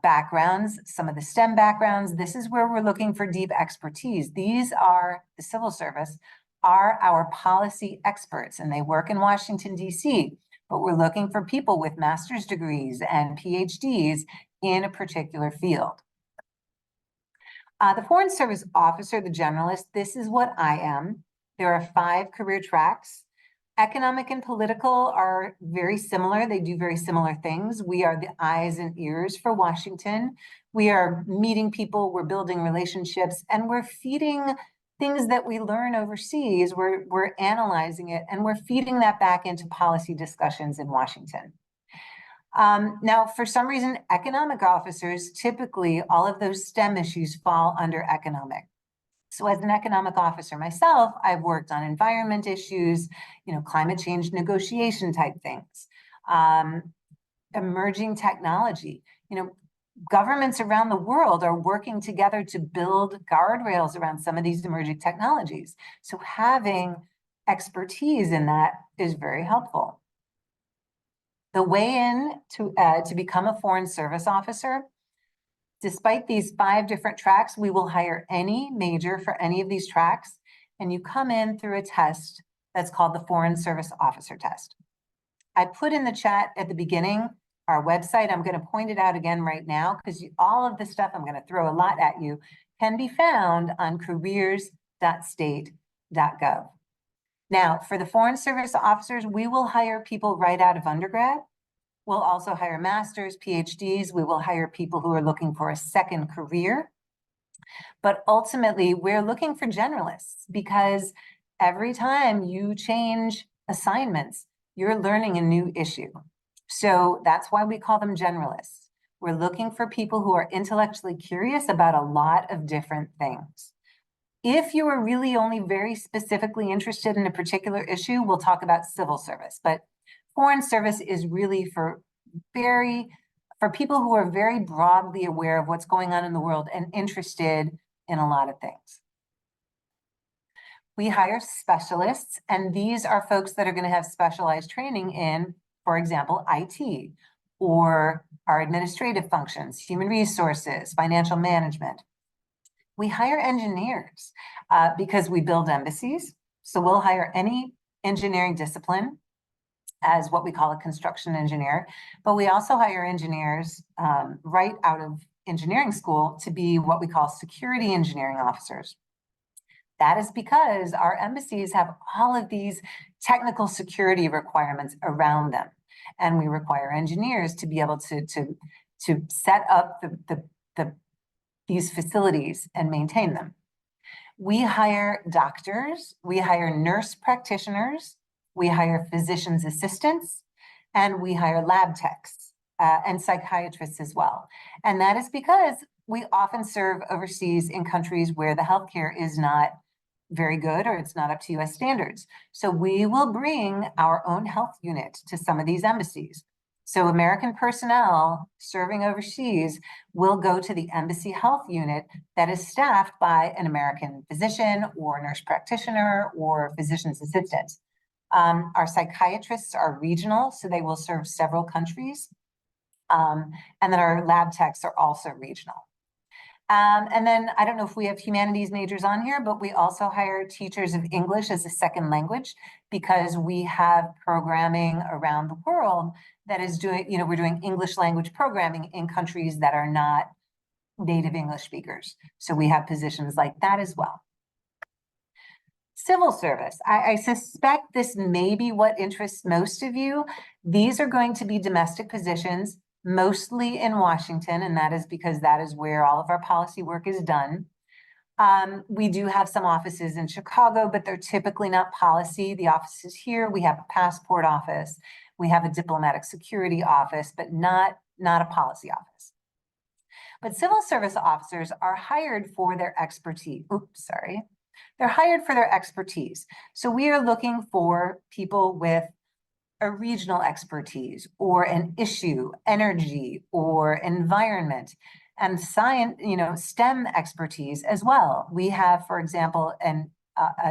backgrounds, some of the STEM backgrounds. This is where we're looking for deep expertise. These are, the civil service, are our policy experts, and they work in Washington, D.C., but we're looking for people with master's degrees and PhDs in a particular field. The Foreign Service officer, the generalist, this is what I am. There are 5 career tracks. Economic and political are very similar. They do very similar things. We are the eyes and ears for Washington. We are meeting people, we're building relationships, and we're feeding things that we learn overseas. We're analyzing it, and we're feeding that back into policy discussions in Washington. Now, for some reason, economic officers, typically all of those STEM issues fall under economic. So as an economic officer myself, I've worked on environment issues, climate change negotiation type things, emerging technology. Governments around the world are working together to build guardrails around some of these emerging technologies. So having expertise in that is very helpful. The way in to become a Foreign Service officer, despite these 5 different tracks, we will hire any major for any of these tracks, and you come in through a test that's called the Foreign Service Officer Test. I put in the chat at the beginning our website. I'm going to point it out again right now because all of the stuff I'm going to throw a lot at you can be found on careers.state.gov. Now, for the Foreign Service officers, we will hire people right out of undergrad. We'll also hire masters, PhDs. We will hire people who are looking for a second career. But ultimately, we're looking for generalists because every time you change assignments, you're learning a new issue. So that's why we call them generalists. We're looking for people who are intellectually curious about a lot of different things. If you are really only very specifically interested in a particular issue, we'll talk about civil service. But Foreign Service is really for people who are very broadly aware of what's going on in the world and interested in a lot of things. We hire specialists, and these are folks that are going to have specialized training in, for example, IT, or our administrative functions, human resources, financial management. We hire engineers because we build embassies. So we'll hire any engineering discipline as what we call a construction engineer, but we also hire engineers right out of engineering school to be what we call security engineering officers. That is because our embassies have all of these technical security requirements around them, and we require engineers to be able to set up these facilities and maintain them. We hire doctors, we hire nurse practitioners, we hire physician's assistants, and we hire lab techs and psychiatrists as well. And that is because we often serve overseas in countries where the healthcare is not very good or it's not up to US standards. So we will bring our own health unit to some of these embassies. So American personnel serving overseas will go to the embassy health unit that is staffed by an American physician or nurse practitioner or physician's assistant. Our psychiatrists are regional, so they will serve several countries. And then our lab techs are also regional. And then I don't know if we have humanities majors on here, but we also hire teachers of English as a second language because we have programming around the world that is doing, we're doing English language programming in countries that are not native English speakers. So we have positions like that as well. Civil service. I suspect this may be what interests most of you. These are going to be domestic positions, mostly in Washington, and that is because that is where all of our policy work is done. We do have some offices in Chicago, but they're typically not policy. The offices here, we have a passport office, we have a diplomatic security office, but not a policy office. But civil service officers are hired for their expertise. Oops, sorry. They're hired for their expertise. So we are looking for people with a regional expertise or an issue, energy or environment, and science, STEM expertise as well. We have, for example, an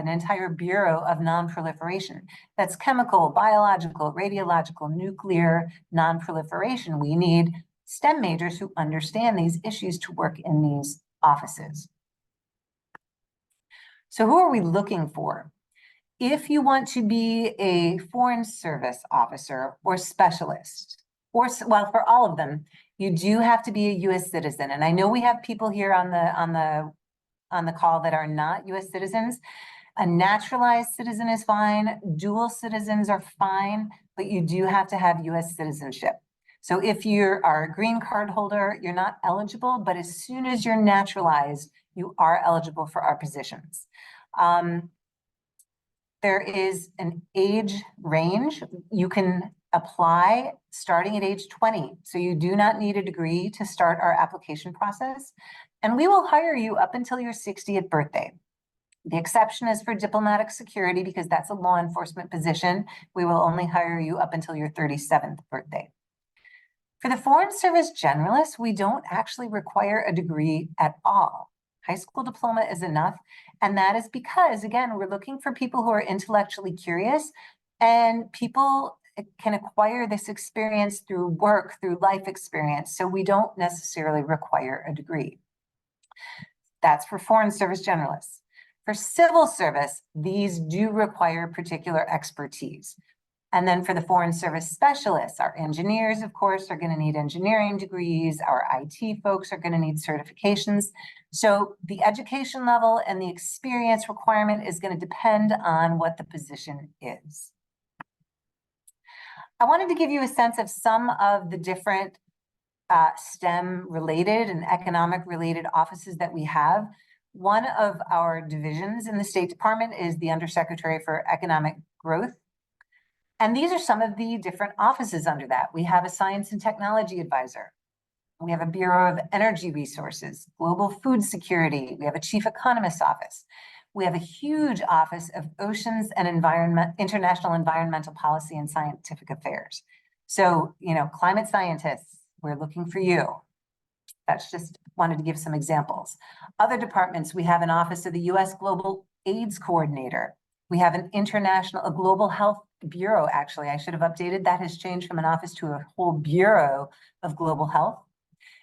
entire bureau of non-proliferation. That's chemical, biological, radiological, nuclear non-proliferation. We need STEM majors who understand these issues to work in these offices. So who are we looking for? If you want to be a foreign service officer or specialist, well, for all of them, you do have to be a U.S. citizen. And I know we have people here on the call that are not U.S. citizens. A naturalized citizen is fine. Dual citizens are fine, but you do have to have U.S. citizenship. So if you are a green card holder, you're not eligible, but as soon as you're naturalized, you are eligible for our positions. There is an age range. You can apply starting at age 20. So you do not need a degree to start our application process. And we will hire you up until your 60th birthday. The exception is for diplomatic security because that's a law enforcement position. We will only hire you up until your 37th birthday. For the Foreign Service Generalist, we don't actually require a degree at all. High school diploma is enough. And that is because, again, we're looking for people who are intellectually curious, and people can acquire this experience through work, through life experience. So we don't necessarily require a degree. That's for Foreign Service Generalists. For civil service, these do require particular expertise. And then for the Foreign Service Specialists, our engineers, of course, are going to need engineering degrees. Our IT folks are going to need certifications. So the education level and the experience requirement is going to depend on what the position is. I wanted to give you a sense of some of the different STEM related and economic related offices that we have. One of our divisions in the State Department is the Undersecretary for Economic Growth. And these are some of the different offices under that. We have a Science and Technology Advisor. We have a Bureau of Energy Resources, Global Food Security. We have a Chief Economist's Office. We have a huge office of Oceans and International Environmental Policy and Scientific Affairs. So, climate scientists, we're looking for you. That's just wanted to give some examples. Other departments, we have an office of the U.S. Global AIDS Coordinator. We have a Global Health Bureau, actually. I should have updated. That has changed from an office to a whole Bureau of Global Health.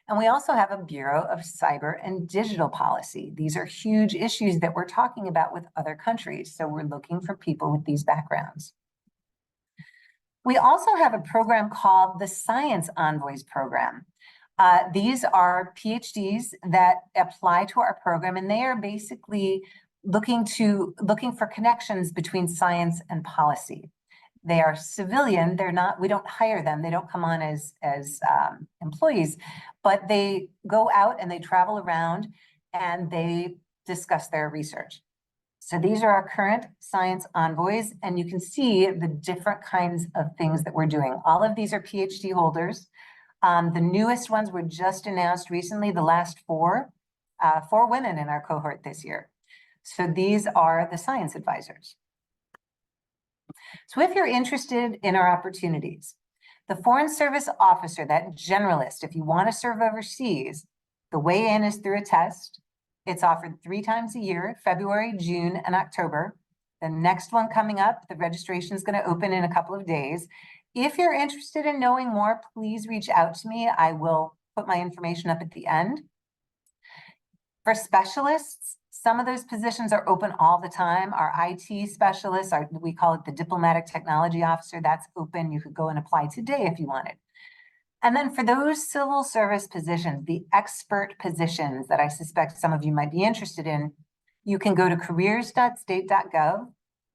And we also have a Bureau of Cyber and Digital Policy. These are huge issues that we're talking about with other countries. So we're looking for people with these backgrounds. We also have a program called the Science Envoys Program. These are PhDs that apply to our program, and they are basically looking for connections between science and policy. They are civilian. We don't hire them. They don't come on as employees, but they go out and they travel around and they discuss their research. So these are our current science envoys, and you can see the different kinds of things that we're doing. All of these are PhD holders. The newest ones were just announced recently, the last four women in our cohort this year. So these are the science advisors. So if you're interested in our opportunities, the Foreign Service Officer, that generalist, if you want to serve overseas, the way in is through a test. It's offered 3 times a year, February, June, and October. The next one coming up, the registration is going to open in a couple of days. If you're interested in knowing more, please reach out to me. I will put my information up at the end. For specialists, some of those positions are open all the time. Our IT specialists, we call it the diplomatic technology officer, that's open. You could go and apply today if you wanted. And then for those civil service positions, the expert positions that I suspect some of you might be interested in, you can go to careers.state.gov.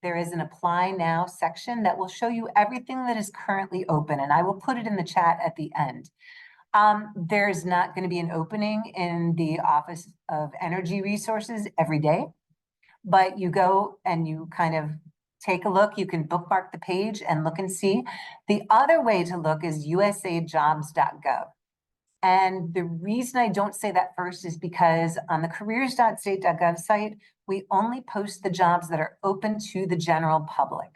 There is an apply now section that will show you everything that is currently open, and I will put it in the chat at the end. There's not going to be an opening in the Office of Energy Resources every day, but you go and you kind of take a look. You can bookmark the page and look and see. The other way to look is usajobs.gov. And the reason I don't say that first is because on the careers.state.gov site, we only post the jobs that are open to the general public.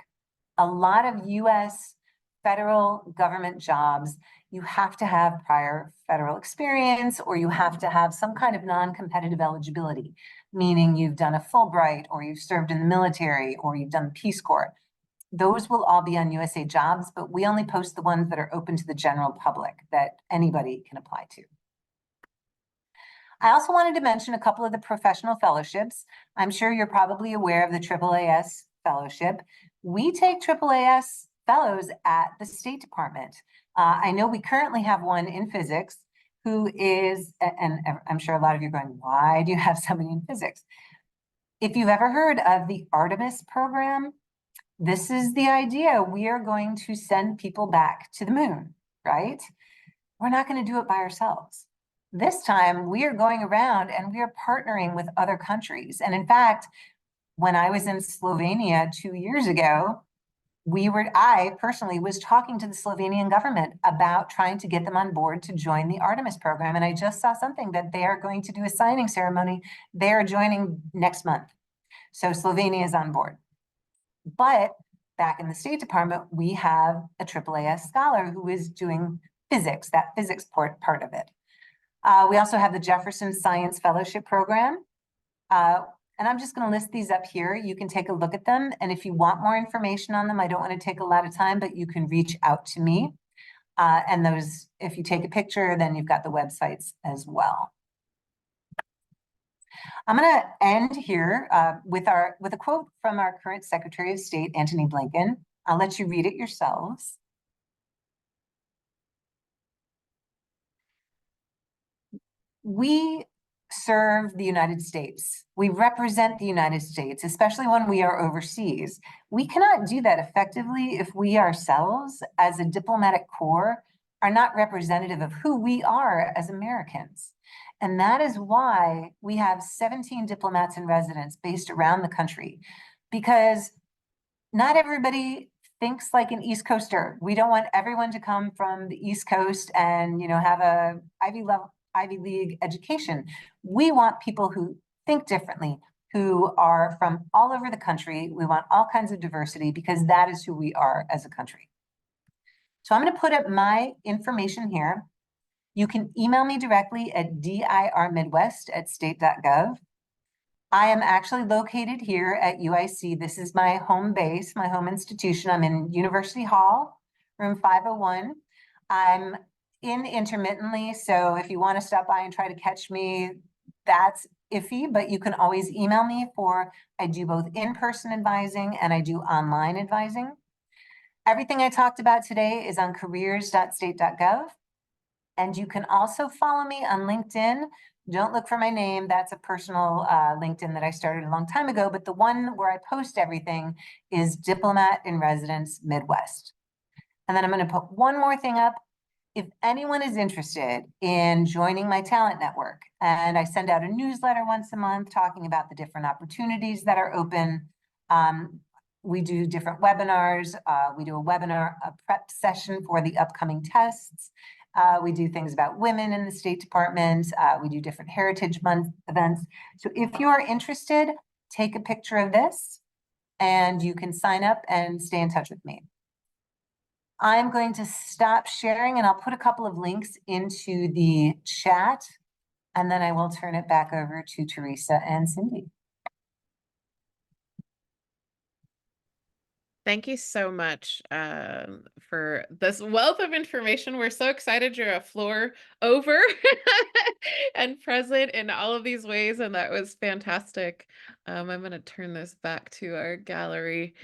A lot of US federal government jobs, you have to have prior federal experience, or you have to have some kind of non-competitive eligibility, meaning you've done a Fulbright, or you've served in the military, or you've done Peace Corps. Those will all be on USA Jobs, but we only post the ones that are open to the general public that anybody can apply to. I also wanted to mention a couple of the professional fellowships. I'm sure you're probably aware of the AAAS fellowship. We take AAAS fellows at the State Department. I know we currently have one in physics who is, and I'm sure a lot of you are going, why do you have somebody in physics? If you've ever heard of the Artemis program, this is the idea. We are going to send people back to the moon, right? We're not going to do it by ourselves. This time we are going around and we are partnering with other countries. And in fact, when I was in Slovenia 2 years ago, I personally was talking to the Slovenian government about trying to get them on board to join the Artemis program. And I just saw something that they are going to do a signing ceremony. They are joining next month. So Slovenia is on board. But back in the State Department, we have a AAAS scholar who is doing physics, that physics part of it. We also have the Jefferson Science Fellowship Program. And I'm just going to list these up here. You can take a look at them. And if you want more information on them, I don't want to take a lot of time, but you can reach out to me. And those, if you take a picture, then you've got the websites as well. I'm going to end here with a quote from our current Secretary of State, Antony Blinken. I'll let you read it yourselves. We serve the United States. We represent the United States, especially when we are overseas. We cannot do that effectively if we ourselves, as a diplomatic corps, are not representative of who we are as Americans. And that is why we have 17 diplomats in residence based around the country, because not everybody thinks like an East Coaster. We don't want everyone to come from the East Coast and, have a Ivy League education. We want people who think differently, who are from all over the country. We want all kinds of diversity because that is who we are as a country. So I'm going to put up my information here. You can email me directly at dirmidwest@state.gov. I am actually located here at UIC. This is my home base, my home institution. I'm in University Hall, room 501. I'm in intermittently, so if you want to stop by and try to catch me, that's iffy, but you can always email me I do both in-person advising and I do online advising. Everything I talked about today is on careers.state.gov. And you can also follow me on LinkedIn. Don't look for my name. That's a personal LinkedIn that I started a long time ago. But the one where I post everything is Diplomat in Residence Midwest. And then I'm going to put one more thing up. If anyone is interested in joining my talent network, and I send out a newsletter once a month talking about the different opportunities that are open. We do different webinars. We do a prep session for the upcoming tests. We do things about women in the State Department. We do different Heritage Month events. So if you are interested, take a picture of this and you can sign up and stay in touch with me. I'm going to stop sharing and I'll put a couple of links into the chat and then I will turn it back over to Teresa and Cindy. Thank you so much for this wealth of information. We're so excited you're a floor over and present in all of these ways, and that was fantastic. I'm going to turn this back to our gallery.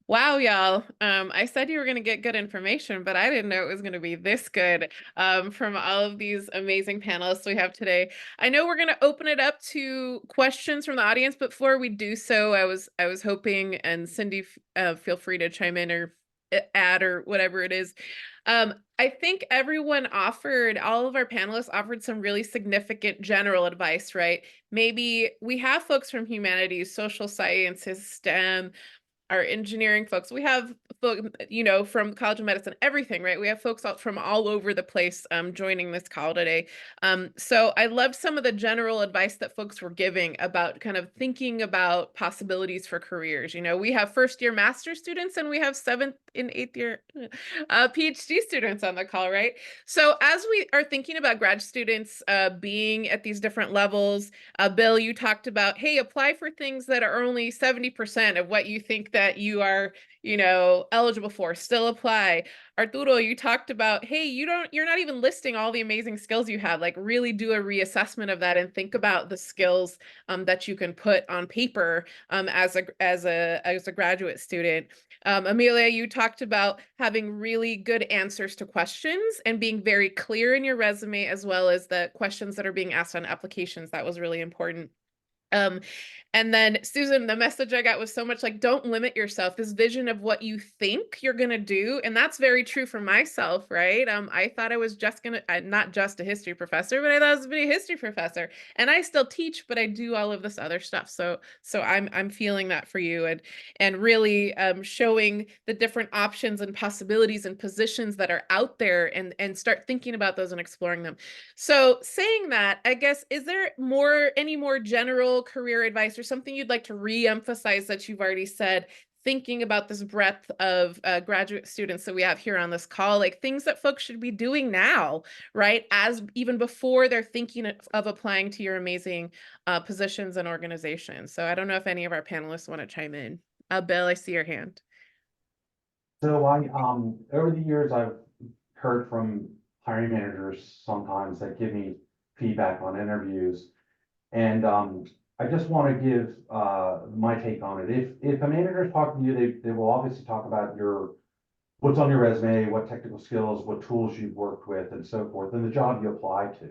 Wow, y'all. I said you were going to get good information, but I didn't know it was going to be this good from all of these amazing panelists we have today. I know we're going to open it up to questions from the audience, but before we do so, I was hoping, and Cindy, feel free to chime in or add or whatever it is. I think all of our panelists offered some really significant general advice, right? Maybe we have folks from humanities, social sciences, STEM, our engineering folks. We have folks, from College of Medicine, everything, right? We have folks out from all over the place joining this call today. So I loved some of the general advice that folks were giving about kind of thinking about possibilities for careers. We have first-year master's students and we have 7th and 8th year PhD students on the call, right? So as we are thinking about grad students being at these different levels, Bill, you talked about, hey, apply for things that are only 70% of what you think that you are, eligible for. Still apply. Arturo, you talked about, hey, you're not even listing all the amazing skills you have. Like, really do a reassessment of that and think about the skills that you can put on paper as a graduate student. Amelia, you talked about having really good answers to questions and being very clear in your resume, as well as the questions that are being asked on applications. That was really important. Um, and then Susan, the message I got was so much like, don't limit yourself, this vision of what you think you're going to do. And that's very true for myself, right? I thought I was just going to, not just a history professor, but I thought I was going to be a history professor, and I still teach, but I do all of this other stuff. So I'm feeling that for you, and really showing the different options and possibilities and positions that are out there, and start thinking about those and exploring them. So saying that, I guess, is there any more general career advice or something you'd like to re-emphasize that you've already said, thinking about this breadth of graduate students that we have here on this call, like things that folks should be doing now, right? As even before they're thinking of applying to your amazing positions and organizations. So I don't know if any of our panelists want to chime in. Bill, I see your hand. So over the years, I've heard from hiring managers sometimes that give me feedback on interviews. And I just want to give my take on it. If a manager is talking to you, they will obviously talk about what's on your resume, what technical skills, what tools you've worked with, and so forth, and the job you apply to.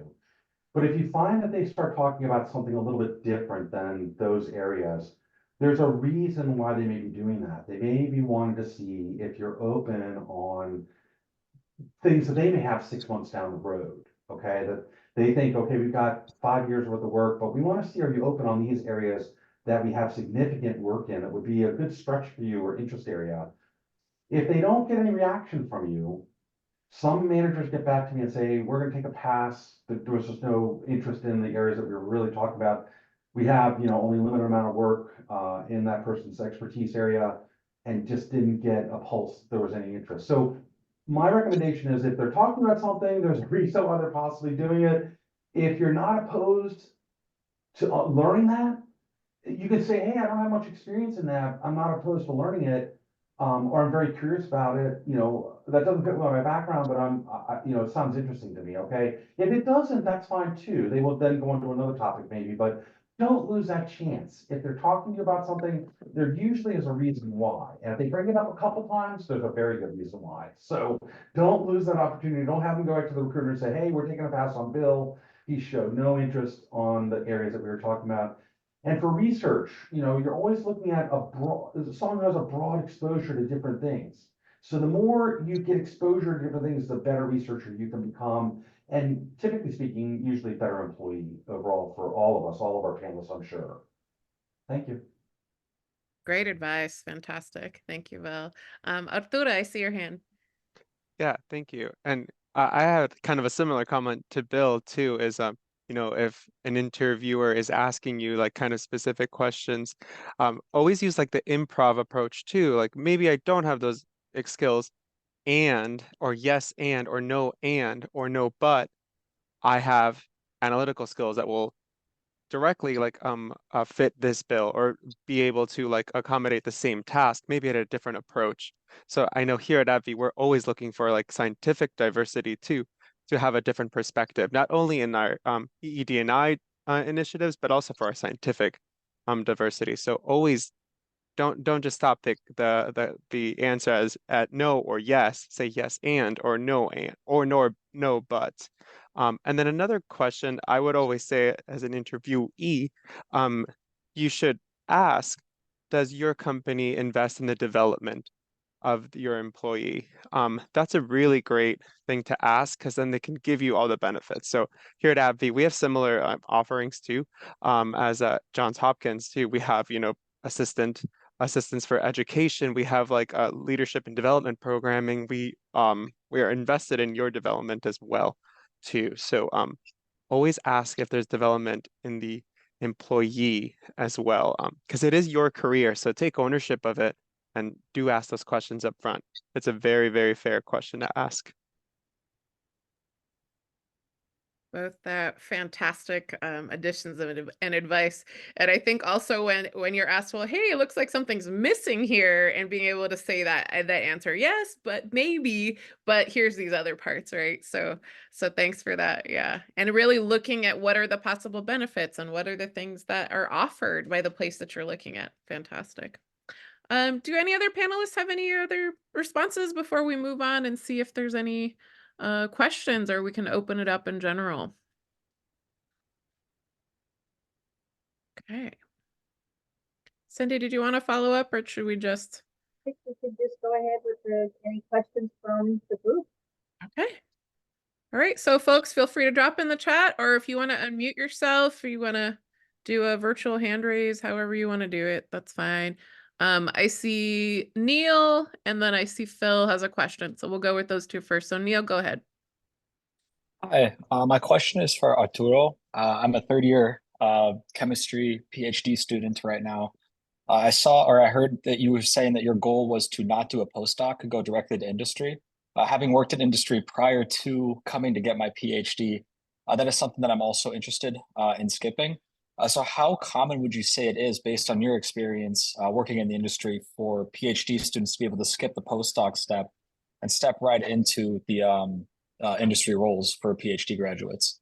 But if you find that they start talking about something a little bit different than those areas, there's a reason why they may be doing that. They may be wanting to see if you're open on things that they may have 6 months down the road. Okay, that they think, okay, we've got 5 years worth of work, but we want to see, are you open on these areas that we have significant work in? It would be a good stretch for you or interest area. If they don't get any reaction from you, some managers get back to me and say, we're going to take a pass. There was just no interest in the areas that we were really talking about. We have, only a limited amount of work in that person's expertise area, and just didn't get a pulse if there was any interest. So my recommendation is, if they're talking about something, there's a reason why they're possibly doing it. If you're not opposed to learning that, you could say, hey, I don't have much experience in that. I'm not opposed to learning it. Or I'm very curious about it. That doesn't fit with my background, but it sounds interesting to me. Okay. If it doesn't, that's fine too. They will then go into another topic maybe, but don't lose that chance. If they're talking to you about something, there usually is a reason why. And if they bring it up a couple times, there's a very good reason why. So don't lose that opportunity. Don't have them go back to the recruiter and say, hey, we're taking a pass on Bill. He showed no interest on the areas that we were talking about. And for research, you're always looking at someone who has a broad exposure to different things. So the more you get exposure to different things, the better researcher you can become. And typically speaking, usually better employee overall for all of us, all of our panelists, I'm sure. Thank you. Great advice. Fantastic. Thank you, Bill. Arturo, I see your hand. Yeah, thank you. And I had kind of a similar comment to Bill too, is if an interviewer is asking you like kind of specific questions, always use like the improv approach too. Like, maybe I don't have those skills, or yes or no but I have analytical skills that will directly like fit this bill or be able to like accommodate the same task, maybe at a different approach. So I know here at AbbVie, we're always looking for like scientific diversity too, to have a different perspective, not only in our EED&I initiatives, but also for our scientific diversity. So always don't just stop the answer as at no or yes. Say yes and or no and or no but. And then another question I would always say as an interviewee, you should ask, does your company invest in the development of your employee? That's a really great thing to ask because then they can give you all the benefits. So here at AbbVie, we have similar offerings too. As Johns Hopkins too, we have, you know, assistance for education. We have like leadership and development programming. We are invested in your development as well too. So always ask if there's development in the employee as well, because it is your career. So take ownership of it and do ask those questions up front. It's a very, very fair question to ask. Both fantastic additions and advice. And I think also when you're asked, well, hey, it looks like something's missing here, and being able to say that answer, yes, but maybe, but here's these other parts, right? So thanks for that. Yeah. And really looking at what are the possible benefits and what are the things that are offered by the place that you're looking at. Fantastic. Do any other panelists have any other responses before we move on and see if there's any questions, or we can open it up in general? Okay. Cindy, did you want to follow up, or should we just? I think we could just go ahead with any questions from the group. Okay. All right. So folks, feel free to drop in the chat, or if you want to unmute yourself, or you want to do a virtual hand raise, however you want to do it, that's fine. I see Neil, and then I see Phil has a question. So we'll go with those two first. So Neil, go ahead. Hi, my question is for Arturo. I'm a third year chemistry PhD student right now. I saw or I heard that you were saying that your goal was to not do a postdoc and go directly to industry. Having worked in industry prior to coming to get my PhD, that is something that I'm also interested in skipping. So how common would you say it is, based on your experience working in the industry, for PhD students to be able to skip the postdoc step and step right into the industry roles for PhD graduates?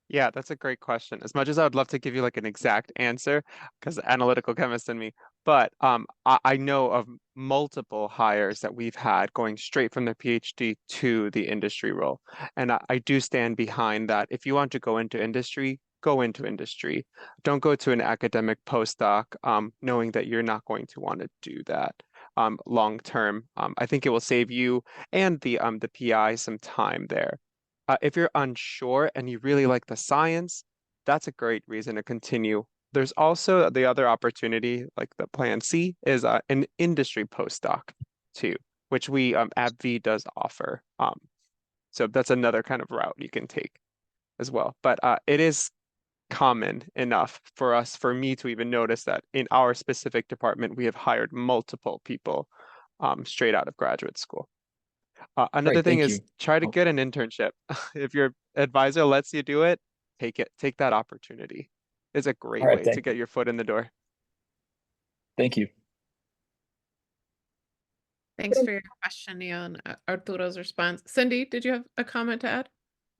Yeah, that's a great question. As much as I would love to give you like an exact answer, because analytical chemist in me, but I know of multiple hires that we've had going straight from their PhD to the industry role. And I do stand behind that. If you want to go into industry, go into industry. Don't go to an academic postdoc, knowing that you're not going to want to do that long term. I think it will save you and the PI some time there. If you're unsure and you really like the science, that's a great reason to continue. There's also the other opportunity, like the plan C, is an industry postdoc too, which we AbbVie does offer. So that's another kind of route you can take as well. But it is common enough for me to even notice that in our specific department, we have hired multiple people straight out of graduate school. Another Great, thing thank is you. try to Oh, get an internship. If your advisor lets you do it, take it. Take that opportunity. It's a all great right, way to get your foot in the door. thank you. Thanks for your question, Neil, and Arturo's response. Cindy, did you have a comment to add?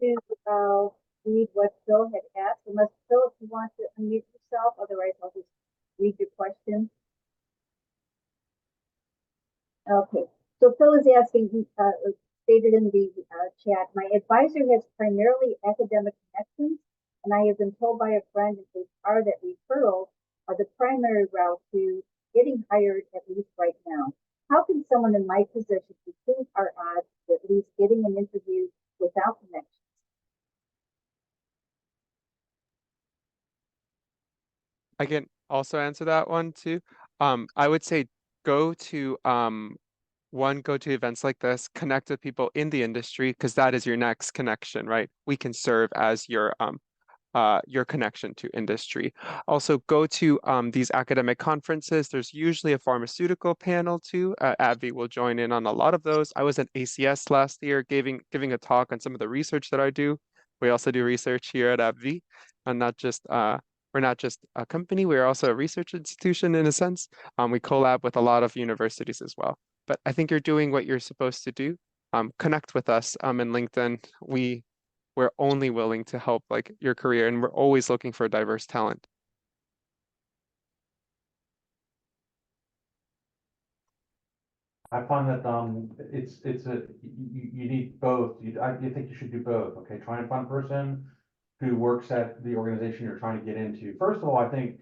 To read what Phil had asked, unless Phil, if you want to unmute yourself, otherwise I'll just read your question. Okay, so Phil is asking, stated in the chat, my advisor has primarily academic connections, and I have been told by a friend in HR that referrals are the primary route to getting hired, at least right now. How can someone in my position improve our odds of at least getting an interview without connections? I can also answer that one too. I would say go to go to events like this, connect with people in the industry, because that is your next connection, right? We can serve as your connection to industry. Also, go to these academic conferences. There's usually a pharmaceutical panel too. AbbVie will join in on a lot of those. I was at ACS last year giving a talk on some of the research that I do. We also do research here at AbbVie, and not just we're not just a company, we're also a research institution in a sense. We collab with a lot of universities as well. But I think you're doing what you're supposed to do. Connect with us in LinkedIn. We're only willing to help like your career, and we're always looking for diverse talent. I find that it's a you need both. You think you should do both. Okay, try and find a person who works at the organization you're trying to get into. First of all, I think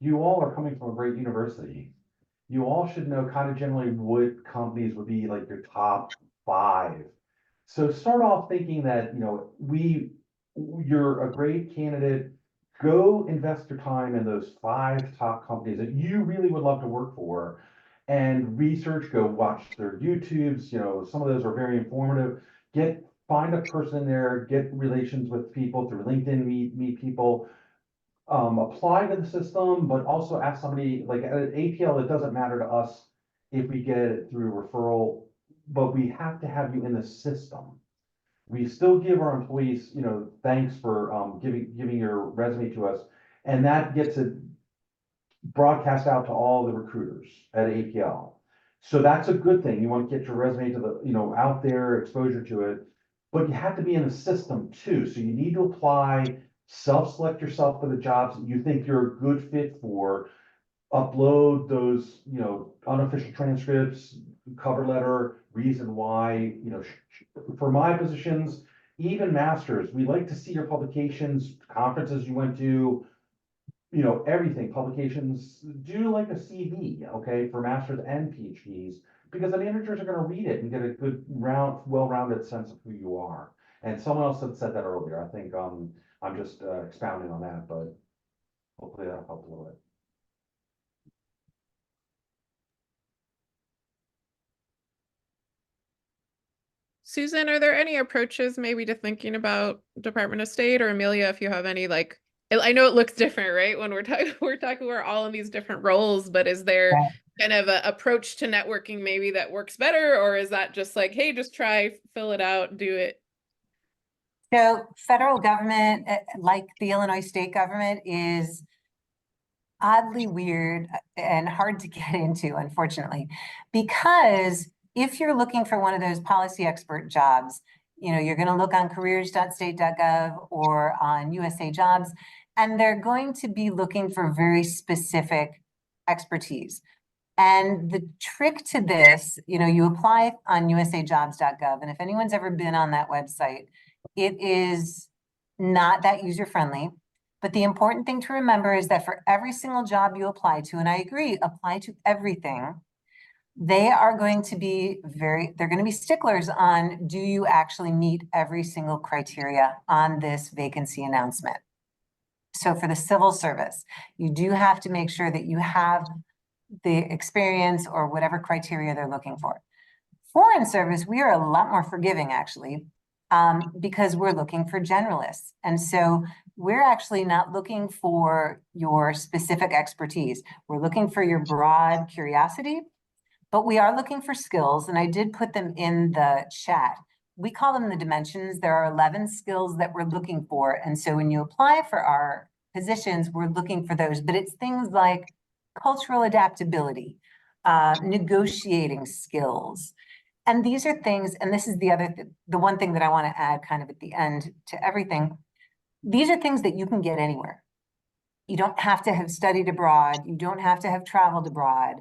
you all are coming from a great university. You all should know kind of generally what companies would be like your top five. So start off thinking that, you're a great candidate. Go invest your time in those five top companies that you really would love to work for and research, go watch their YouTubes. Some of those are very informative. Find a person there, get relations with people through LinkedIn, meet people, apply to the system, but also ask somebody like at APL, it doesn't matter to us if we get it through referral, but we have to have you in the system. We still give our employees, thanks for giving your resume to us, and that gets it broadcast out to all the recruiters at APL. So that's a good thing. You want to get your resume to out there, exposure to it, but you have to be in the system too. So you need to apply, self-select yourself for the jobs that you think you're a good fit for, upload those, unofficial transcripts, cover letter, reason why, for my positions, even masters, we like to see your publications, conferences you went to, everything, publications, do like a CV, okay, for masters and PhDs, because the managers are going to read it and get a good well-rounded sense of who you are. And someone else had said that earlier. I think I'm just expounding on that, but hopefully that helped a little bit. Susan, are there any approaches maybe to thinking about Department of State, or Amelia, if you have any, like, I know it looks different, right? When we're all in these different roles, but is there Right. kind of an approach to networking maybe that works better, or is that just like, hey, just try, fill it out, do it? So federal government, like the Illinois state government, is oddly weird and hard to get into, unfortunately, because if you're looking for one of those policy expert jobs, you're going to look on careers.state.gov or on USA Jobs, and they're going to be looking for very specific expertise. And the trick to this, you apply on usajobs.gov, and if anyone's ever been on that website, it is not that user-friendly. But the important thing to remember is that for every single job you apply to, and I agree, apply to everything, they are going to be they're going to be sticklers on, do you actually meet every single criteria on this vacancy announcement? So for the civil service, you do have to make sure that you have the experience or whatever criteria they're looking for. Foreign service, we are a lot more forgiving actually, because we're looking for generalists. And so we're actually not looking for your specific expertise. We're looking for your broad curiosity, but we are looking for skills. And I did put them in the chat. We call them the dimensions. There are 11 skills that we're looking for. And so when you apply for our positions, we're looking for those, but it's things like cultural adaptability, negotiating skills. And these are things, and this is the one thing that I want to add kind of at the end to everything. These are things that you can get anywhere. You don't have to have studied abroad. You don't have to have traveled abroad.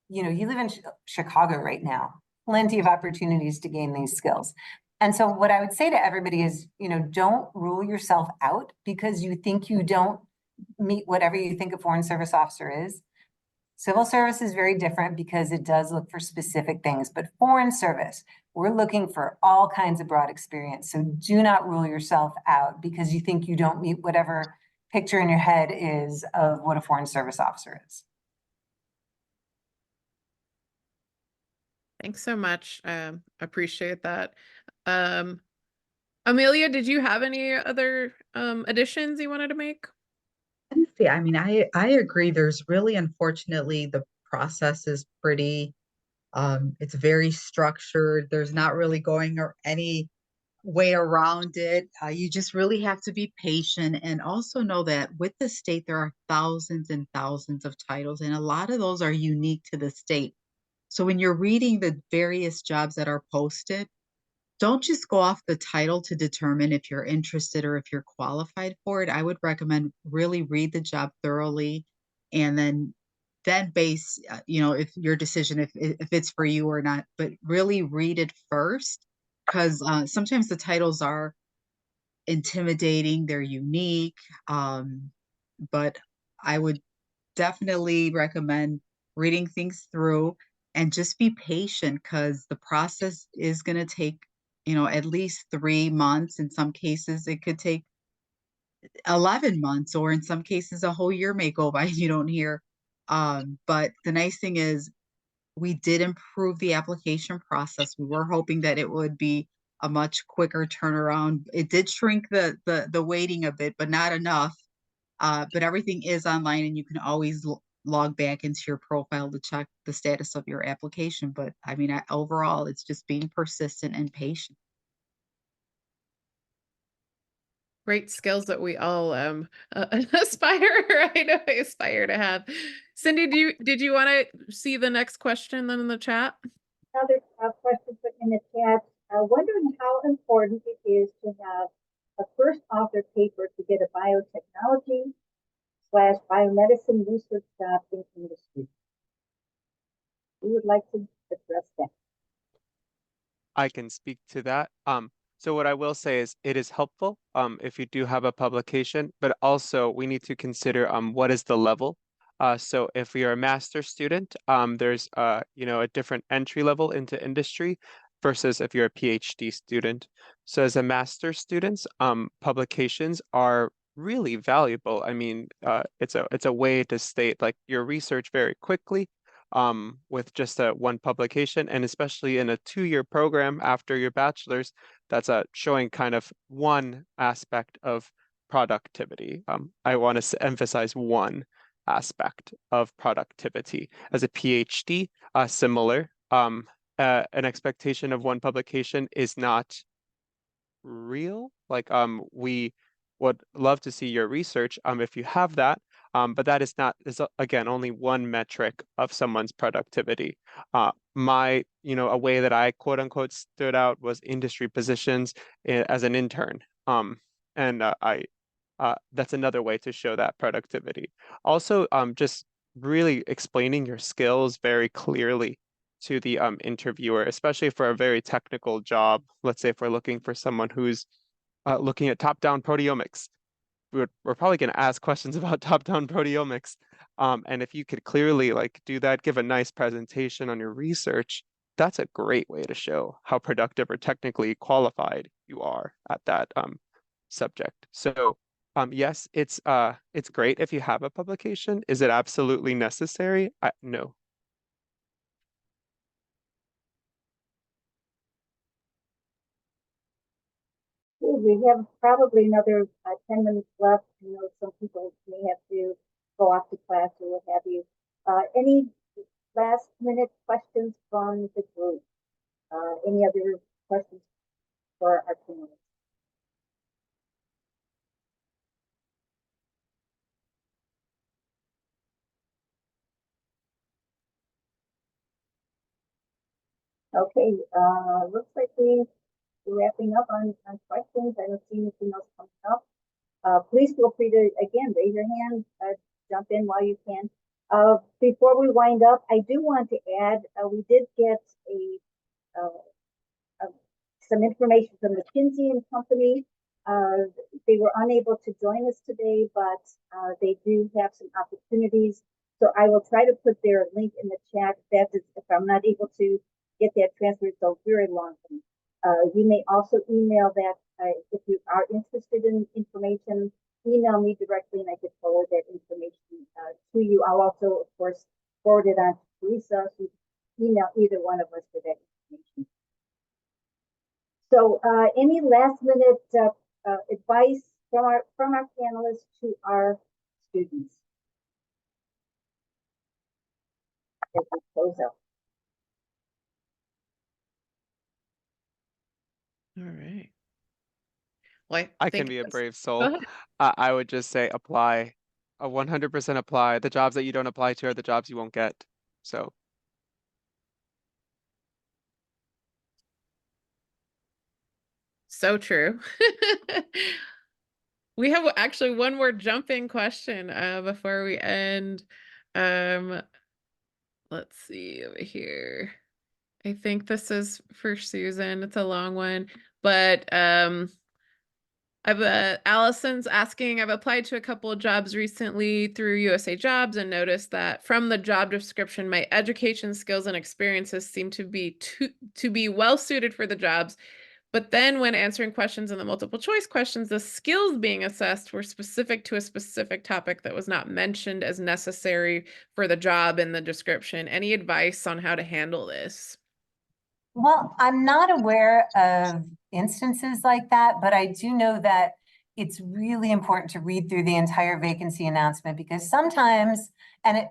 You live in Chicago right now, plenty of opportunities to gain these skills. And so what I would say to everybody is, don't rule yourself out because you think you don't meet whatever you think a foreign service officer is. Civil service is very different because it does look for specific things, but foreign service, we're looking for all kinds of broad experience. So do not rule yourself out because you think you don't meet whatever picture in your head is of what a foreign service officer is. Thanks so much. Appreciate that. Amelia, did you have any other additions you wanted to make? See, I mean, I agree. There's really, unfortunately, the process is pretty, it's very structured. There's not really going or any way around it. You just really have to be patient and also know that with the state, there are thousands and thousands of titles, and a lot of those are unique to the state. So when you're reading the various jobs that are posted, don't just go off the title to determine if you're interested or if you're qualified for it. I would recommend really read the job thoroughly and then base if your decision if it's for you or not, but really read it first because sometimes the titles are intimidating, they're unique, but I would definitely recommend reading things through and just be patient because the process is going to take, at least 3 months. In some cases, it could take 11 months, or in some cases, a whole year may go by and you don't hear. But the nice thing is, we did improve the application process. We were hoping that it would be a much quicker turnaround. It did shrink the waiting a bit, but not enough. But everything is online and you can always log back into your profile to check the status of your application. But I mean, overall, it's just being persistent and patient. Great skills that we all aspire to have. Cindy, did you want to see the next question then in the chat? Another question put in the chat, wondering how important it is to have a first author paper to get a biotechnology/biomedicine research job in industry. We would like to address that. I can speak to that. So what I will say is it is helpful if you do have a publication, but also we need to consider what is the level. So if you're a master's student, there's a different entry level into industry versus if you're a PhD student. So as a master's student, publications are really valuable. I mean, it's a way to state like your research very quickly with just one publication, and especially in a 2-year program after your bachelor's, that's showing kind of one aspect of productivity. I want to emphasize one aspect of productivity. As a PhD, similar. An expectation of one publication is not real. Like we would love to see your research if you have that. But that is again only one metric of someone's productivity. A way that I quote unquote stood out was industry positions as an intern. And that's another way to show that productivity. Also, just really explaining your skills very clearly to the interviewer, especially for a very technical job. Let's say if we're looking for someone who's looking at top-down proteomics, we're probably going to ask questions about top-down proteomics. And if you could clearly like do that, give a nice presentation on your research, that's a great way to show how productive or technically qualified you are at that subject. So yes, it's great if you have a publication. Is it absolutely necessary? No. We have probably another 10 minutes left. I know some people may have to go off to class or what have you. Any last minute questions from the group? Any other questions for our panelists? Okay, looks like we're wrapping up on questions. I don't see anything else coming up. Please feel free to, again, raise your hand, jump in while you can. Before we wind up, I do want to add, we did get some information from McKinsey and Company. They were unable to join us today, but they do have some opportunities. So I will try to put their link in the chat. If I'm not able to get that transferred so very long. You may also email that if you are interested in information. Email me directly, and I could forward that information to you. I'll also, of course, forward it on to Teresa. So email either one of us for that information. So, any last minute advice from our panelists to our students as we close out? All right. Well, I can think be a this. brave Go soul. ahead. I would just say apply. 100% apply. The jobs that you don't apply to are the jobs you won't get. So So true. We have actually one more jumping question before we end. Um, let's see over here. I think this is for Susan. It's a long one, but Allison's asking, I've applied to a couple of jobs recently through USA Jobs and noticed that from the job description, my education skills and experiences seem to be well suited for the jobs. But then when answering questions in the multiple choice questions, the skills being assessed were specific to a specific topic that was not mentioned as necessary for the job in the description. Any advice on how to handle this? Well, I'm not aware of instances like that, but I do know that it's really important to read through the entire vacancy announcement because sometimes, and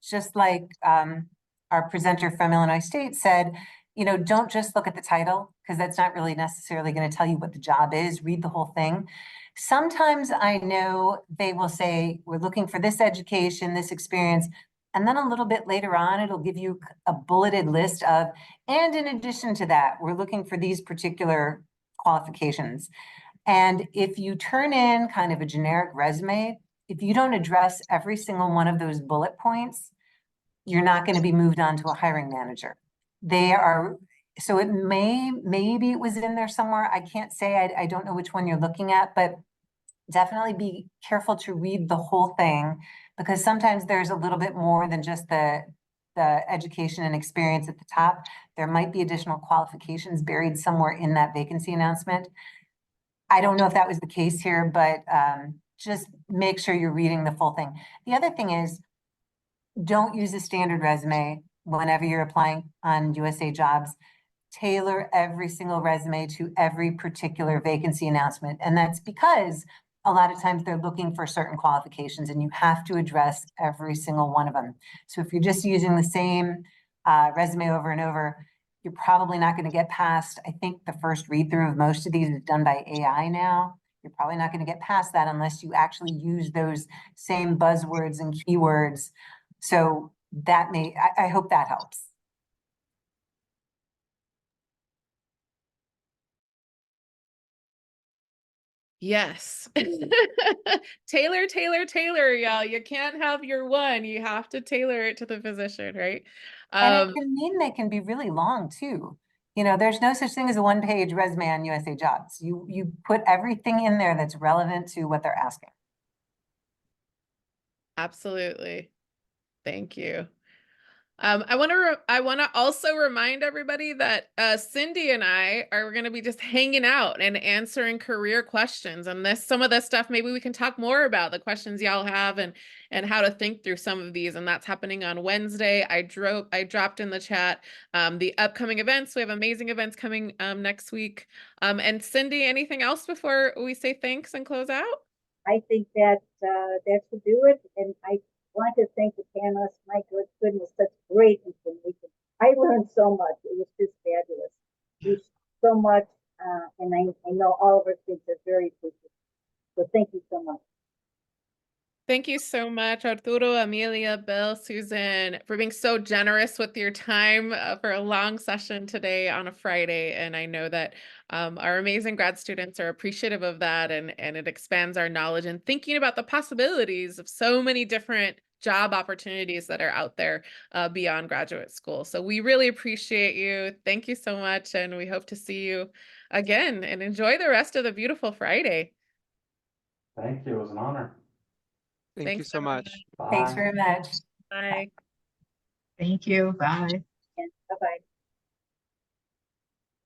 just like our presenter from Illinois State said, don't just look at the title because that's not really necessarily going to tell you what the job is. Read the whole thing. Sometimes I know they will say, we're looking for this education, this experience. And then a little bit later on, it'll give you a bulleted list of, and in addition to that, we're looking for these particular qualifications. And if you turn in kind of a generic resume, if you don't address every single one of those bullet points, you're not going to be moved on to a hiring manager. They are, so maybe it was in there somewhere. I can't say, I don't know which one you're looking at, but definitely be careful to read the whole thing because sometimes there's a little bit more than just the education and experience at the top. There might be additional qualifications buried somewhere in that vacancy announcement. I don't know if that was the case here, but just make sure you're reading the full thing. The other thing is, don't use a standard resume whenever you're applying on USA Jobs. Tailor every single resume to every particular vacancy announcement. And that's because a lot of times they're looking for certain qualifications and you have to address every single one of them. So if you're just using the same resume over and over, you're probably not going to get past, I think the first read through of most of these is done by AI now. You're probably not going to get past that unless you actually use those same buzzwords and keywords. So that I hope that helps. Yes. Tailor, tailor, tailor, y'all. You can't have your one. You have to tailor it to the position, right? And it can mean they can be really long too. There's no such thing as a one-page resume on USA Jobs. You put everything in there that's relevant to what they're asking. Absolutely. Thank you. I want to also remind everybody that Cindy and I are going to be just hanging out and answering career questions. And some of this stuff, maybe we can talk more about the questions y'all have and how to think through some of these. And that's happening on Wednesday. I dropped in the chat the upcoming events. We have amazing events coming next week. And Cindy, anything else before we say thanks and close out? I think that that should do it. And I want to thank the panelists. My goodness, such great information. I learned so much. It was just fabulous. You so much, and I know all of our kids are very appreciative. So thank you so much. Thank you so much, Arturo, Amelia, Bill, Susan, for being so generous with your time for a long session today on a Friday. And I know that our amazing grad students are appreciative of that, and it expands our knowledge and thinking about the possibilities of so many different job opportunities that are out there beyond graduate school. So we really appreciate you. Thank you so much. And we hope to see you again, and enjoy the rest of the beautiful Friday. Thank you. It was an honor. thank you Thanks, so everyone. much. Thanks Bye. very much. Bye. Thank you. Bye. And bye-bye.